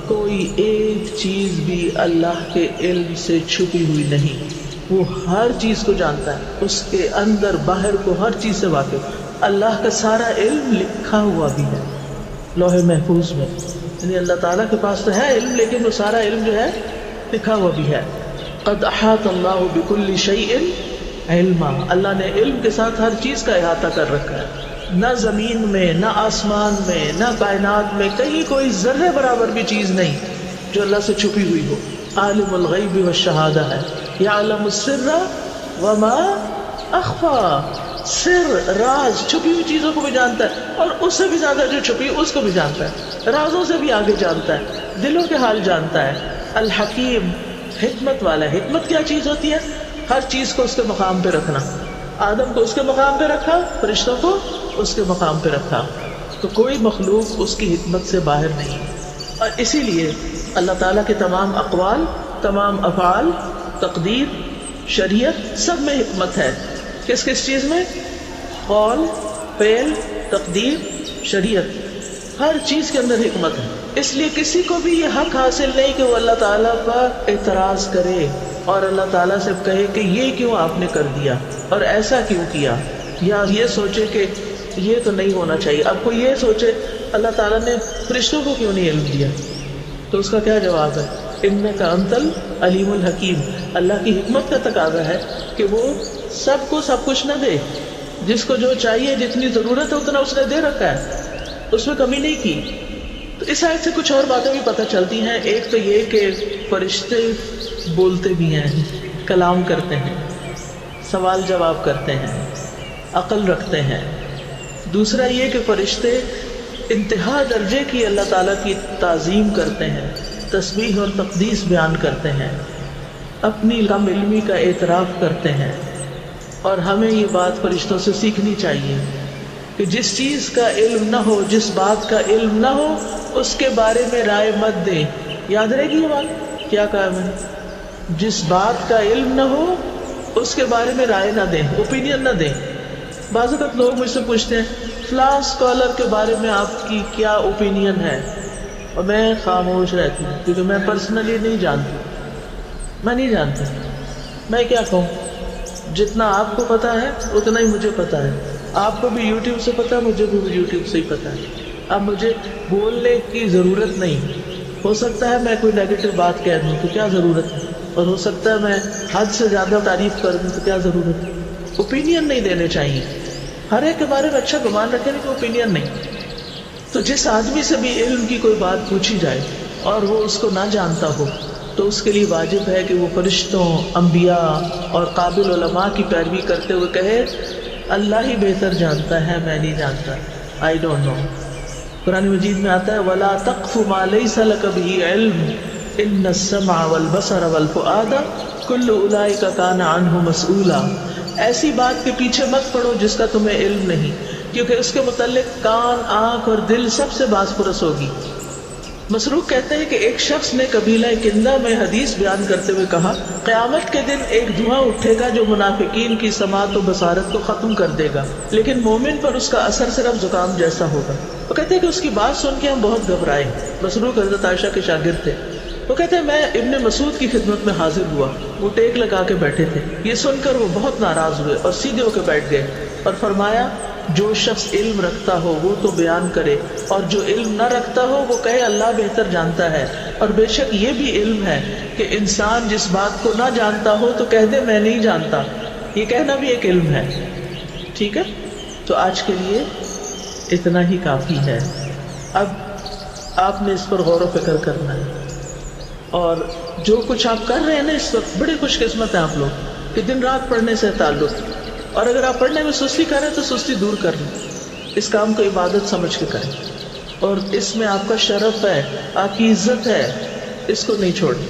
[SPEAKER 2] کوئی ایک چیز بھی اللہ کے علم سے چھپی ہوئی نہیں. وہ ہر چیز کو جانتا ہے، اس کے اندر باہر کو ہر چیز سے واقف. اللہ کا سارا علم لکھا ہوا بھی ہے لوح محفوظ میں. یعنی اللہ تعالیٰ کے پاس تو ہے علم، لیکن وہ سارا علم جو ہے لکھا ہوا بھی ہے. قد احاط اللہ بكل شيء علما، اللہ نے علم کے ساتھ ہر چیز کا احاطہ کر رکھا ہے. نہ زمین میں، نہ آسمان میں، نہ کائنات میں کہیں کوئی ذرے برابر بھی چیز نہیں جو اللہ سے چھپی ہوئی ہو. عالم الغیب والشہادہ ہے، یعلم السر وما اخفی. سر، راز، چھپی ہوئی چیزوں کو بھی جانتا ہے، اور اس سے بھی زیادہ جو چھپی اس کو بھی جانتا ہے. رازوں سے بھی آگے جانتا ہے، دلوں کے حال جانتا ہے. الحکیم، حکمت والا. حکمت کیا چیز ہوتی ہے؟ ہر چیز کو اس کے مقام پہ رکھنا. آدم کو اس کے مقام پہ رکھا، فرشتوں کو اس کے مقام پہ رکھا. تو کوئی مخلوق اس کی حکمت سے باہر نہیں. اور اسی لیے اللہ تعالیٰ کے تمام اقوال، تمام افعال، تقدیر، شریعت، سب میں حکمت ہے. کس کس چیز میں؟ قول، فعل، تقدیر، شریعت، ہر چیز کے اندر حکمت ہے. اس لیے کسی کو بھی یہ حق حاصل نہیں کہ وہ اللہ تعالیٰ پر اعتراض کرے اور اللہ تعالیٰ سے کہے کہ یہ کیوں آپ نے کر دیا اور ایسا کیوں کیا، یا یہ سوچے کہ یہ تو نہیں ہونا چاہیے. اب کوئی یہ سوچے اللہ تعالیٰ نے فرشتوں کو کیوں نہیں علم دیا، تو اس کا کیا جواب ہے؟ انک انت العلیم الحکیم. اللہ کی حکمت کا تقاضا ہے کہ وہ سب کو سب کچھ نہ دے، جس کو جو چاہیے، جتنی ضرورت ہے اتنا اس نے دے رکھا ہے، اس میں کمی نہیں کی. تو اس آیت سے کچھ اور باتیں بھی پتہ چلتی ہیں. ایک تو یہ کہ فرشتے بولتے بھی ہیں، کلام کرتے ہیں، سوال جواب کرتے ہیں، عقل رکھتے ہیں. دوسرا یہ کہ فرشتے انتہا درجے کی اللہ تعالیٰ کی تعظیم کرتے ہیں، تسبیح اور تقدیس بیان کرتے ہیں، اپنی کم علمی کا اعتراف کرتے ہیں. اور ہمیں یہ بات فرشتوں سے سیکھنی چاہیے کہ جس چیز کا علم نہ ہو، جس بات کا علم نہ ہو، اس کے بارے میں رائے مت دیں. یاد رہے گی یہ بات کیا کہا میں نے؟ جس بات کا علم نہ ہو اس کے بارے میں رائے نہ دیں، اوپینین نہ دیں. بعض اوقات لوگ مجھ سے پوچھتے ہیں فلاں اسکالر کے بارے میں آپ کی کیا اوپینین ہے، اور میں خاموش رہتی ہوں کیونکہ میں پرسنلی نہیں جانتی. میں نہیں جانتی، میں کیا کہوں؟ جتنا آپ کو پتا ہے اتنا ہی مجھے پتا ہے. آپ کو بھی یوٹیوب سے پتا ہے، مجھے بھی یوٹیوب سے ہی پتا ہے. اب مجھے بولنے کی ضرورت نہیں. ہو سکتا ہے میں کوئی نیگیٹو بات کہہ دوں تو کیا ضرورت ہے، اور ہو سکتا ہے میں حد سے زیادہ تعریف کر دوں تو کیا ضرورت ہے. اوپینین نہیں دینے چاہیے. ہر ایک کے بارے میں اچھا گمان رکھیں کہ اوپینین نہیں. تو جس آدمی سے بھی علم کی کوئی بات پوچھی جائے اور وہ اس کو نہ جانتا ہو تو اس کے لیے واجب ہے کہ وہ فرشتوں، انبیاء اور قابل علماء کی پیروی کرتے ہوئے کہے اللہ ہی بہتر جانتا ہے، میں نہیں جانتا، I don't know. قرآن مجید میں آتا ہے وَلَا تَقْفُ مَا لَيْسَ لَكَ بِهِ عِلْمٌ إِنَّ السَّمْعَ وَالْبَصَرَ وَالْفُؤَادَ كُلُّ أُولَئِكَ كَانَ عَنْهُ مَسْئُولًا. ایسی بات کے پیچھے مت پڑو جس کا تمہیں علم نہیں، کیونکہ اس کے متعلق کان، آنکھ اور دل سب سے باز پرس ہوگی. مسروق کہتے ہیں کہ ایک شخص نے قبیلہ کندہ میں حدیث بیان کرتے ہوئے کہا قیامت کے دن ایک دھواں اٹھے گا جو منافقین کی سماعت و بصارت کو ختم کر دے گا، لیکن مومن پر اس کا اثر صرف زکام جیسا ہوگا. وہ کہتے ہیں کہ اس کی بات سن کے ہم بہت گھبرائے. مسروق حضرت عائشہ کے شاگرد تھے. وہ کہتے ہیں میں ابن مسعود کی خدمت میں حاضر ہوا، وہ ٹیک لگا کے بیٹھے تھے. یہ سن کر وہ بہت ناراض ہوئے اور سیدھے ہو کے بیٹھ گئے اور فرمایا جو شخص علم رکھتا ہو وہ تو بیان کرے، اور جو علم نہ رکھتا ہو وہ کہے اللہ بہتر جانتا ہے. اور بے شک یہ بھی علم ہے کہ انسان جس بات کو نہ جانتا ہو تو کہہ دے میں نہیں جانتا. یہ کہنا بھی ایک علم ہے. ٹھیک ہے، تو آج کے لیے اتنا ہی کافی ہے. اب آپ نے اس پر غور و فکر کرنا ہے، اور جو کچھ آپ کر رہے ہیں نا اس وقت بڑی خوش قسمت ہیں آپ لوگ کہ دن رات پڑھنے سے تعلق. اور اگر آپ پڑھنے میں سستی کریں تو سستی دور کر لیں، اس کام کو عبادت سمجھ کے کریں، اور اس میں آپ کا شرف ہے، آپ کی عزت ہے، اس کو نہیں چھوڑیں.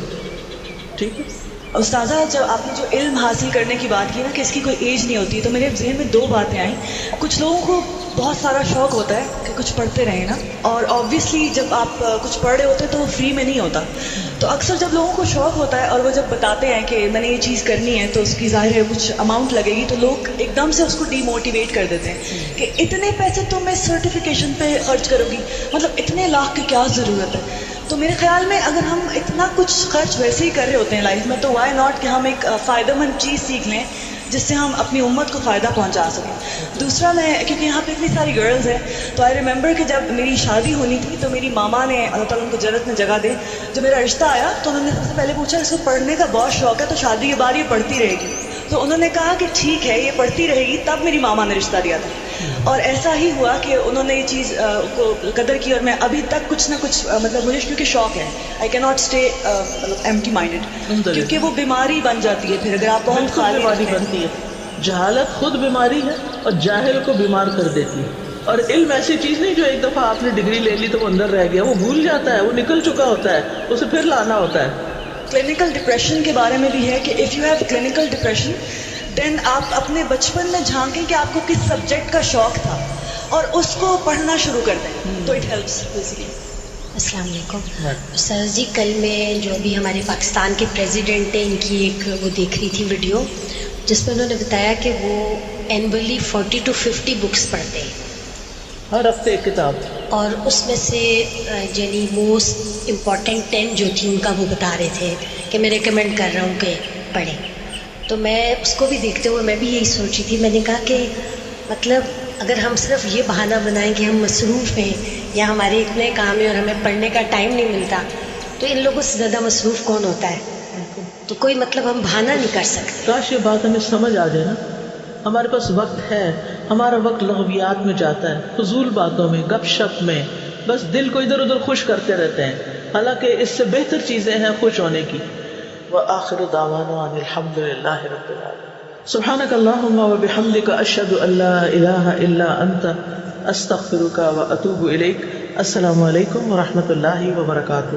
[SPEAKER 2] ٹھیک ہے
[SPEAKER 4] استاذہ، جب آپ نے جو علم حاصل کرنے کی بات کی نا کہ اس کی کوئی ایج نہیں ہوتی، تو میرے ذہن میں دو باتیں آئیں. کچھ لوگوں کو بہت سارا شوق ہوتا ہے کہ کچھ پڑھتے رہیں نا، اور آبویسلی جب آپ کچھ پڑھ رہے ہوتے ہیں تو وہ فری میں نہیں ہوتا. تو اکثر جب لوگوں کو شوق ہوتا ہے اور وہ جب بتاتے ہیں کہ میں نے یہ چیز کرنی ہے تو اس کی ظاہر ہے کچھ اماؤنٹ لگے گی، تو لوگ ایک دم سے اس کو ڈی موٹیویٹ کر دیتے ہیں کہ اتنے پیسے تو میں سرٹیفکیشن پہ خرچ کروں گی، مطلب اتنے لاکھ کی کیا ضرورت ہے. تو میرے خیال میں اگر ہم اتنا کچھ خرچ ویسے ہی کر رہے ہوتے ہیں لائف میں، تو وائی ناٹ کہ ہم ایک فائدہ مند چیز سیکھ لیں جس سے ہم اپنی امت کو فائدہ پہنچا سکیں. دوسرا، میں کیونکہ یہاں پہ اتنی ساری گرلز ہیں تو آئی ریممبر کہ جب میری شادی ہونی تھی تو میری ماما نے، اللہ تعالیٰ ان کو جنت میں جگہ دے، جب میرا رشتہ آیا تو انہوں نے سب سے پہلے پوچھا اس کو پڑھنے کا بہت شوق ہے تو شادی کے بعد یہ پڑھتی رہے گی. تو انہوں نے کہا کہ ٹھیک ہے یہ پڑھتی رہے گی. تب میری ماما نے رشتہ دیا تھا اور ایسا ہی ہوا کہ انہوں نے یہ چیز کو قدر کی اور میں ابھی تک کچھ نہ کچھ مطلب مجھے کیونکہ شوق ہے آئی کی ناٹ اسٹے مطلب ایمٹی مائنڈیڈ کیونکہ وہ بیماری بن جاتی ہے پھر اگر آپ بہت خالی
[SPEAKER 2] بیماری بنتی ہے. جہالت خود بیماری ہے اور جاہل کو بیمار کر دیتی ہے. اور علم ایسی چیز نہیں جو ایک دفعہ آپ نے ڈگری لے لی تو وہ اندر رہ گیا, وہ بھول جاتا ہے, وہ نکل چکا ہوتا ہے, اسے پھر لانا ہوتا ہے.
[SPEAKER 4] کلینکل ڈپریشن کے بارے میں بھی ہے کہ if you have clinical depression then آپ اپنے بچپن میں جھانکیں کہ آپ کو کس سبجیکٹ کا شوق تھا اور اس کو پڑھنا شروع کر دیں تو اٹ ہیلپس بیسیکلی.
[SPEAKER 5] السلام علیکم سر جی. کل میں جو بھی ہمارے پاکستان کے پریزیڈنٹ ہیں ان کی ایک وہ دیکھ رہی تھی ویڈیو جس میں انہوں نے بتایا کہ وہ اینولی 40 to 50 بکس پڑھتے ہیں
[SPEAKER 2] ہر ہفتے ایک کتاب,
[SPEAKER 5] اور اس میں سے یعنی موسٹ امپورٹنٹ 10 جو تھی ان کا وہ بتا رہے تھے کہ میں ریکمینڈ کر رہا ہوں کہ پڑھیں. تو میں اس کو بھی دیکھتے ہوئے میں بھی یہی سوچی تھی, میں نے کہا کہ مطلب اگر ہم صرف یہ بہانہ بنائیں کہ ہم مصروف ہیں یا ہمارے اتنے کام ہیں اور ہمیں پڑھنے کا ٹائم نہیں ملتا, تو ان لوگوں سے زیادہ مصروف کون ہوتا ہے؟ تو کوئی مطلب ہم بہانہ نہیں کر سکتے.
[SPEAKER 2] کاش یہ بات ہمیں سمجھ آ جائے نا. ہمارے پاس وقت ہے, ہمارا وقت لغویات میں جاتا ہے, فضول باتوں میں, گپ شپ میں, بس دل کو ادھر ادھر خوش کرتے رہتے ہیں, حالانکہ اس سے بہتر چیزیں ہیں خوش ہونے کی. وآخر دعوانا ان الحمد للہ رب العالمین. سبحانک اللہم وبحمدک اشہد ان لا الہ الا انت استغفرک واتوب الیک. السلام علیکم ورحمۃ اللہ وبرکاتہ.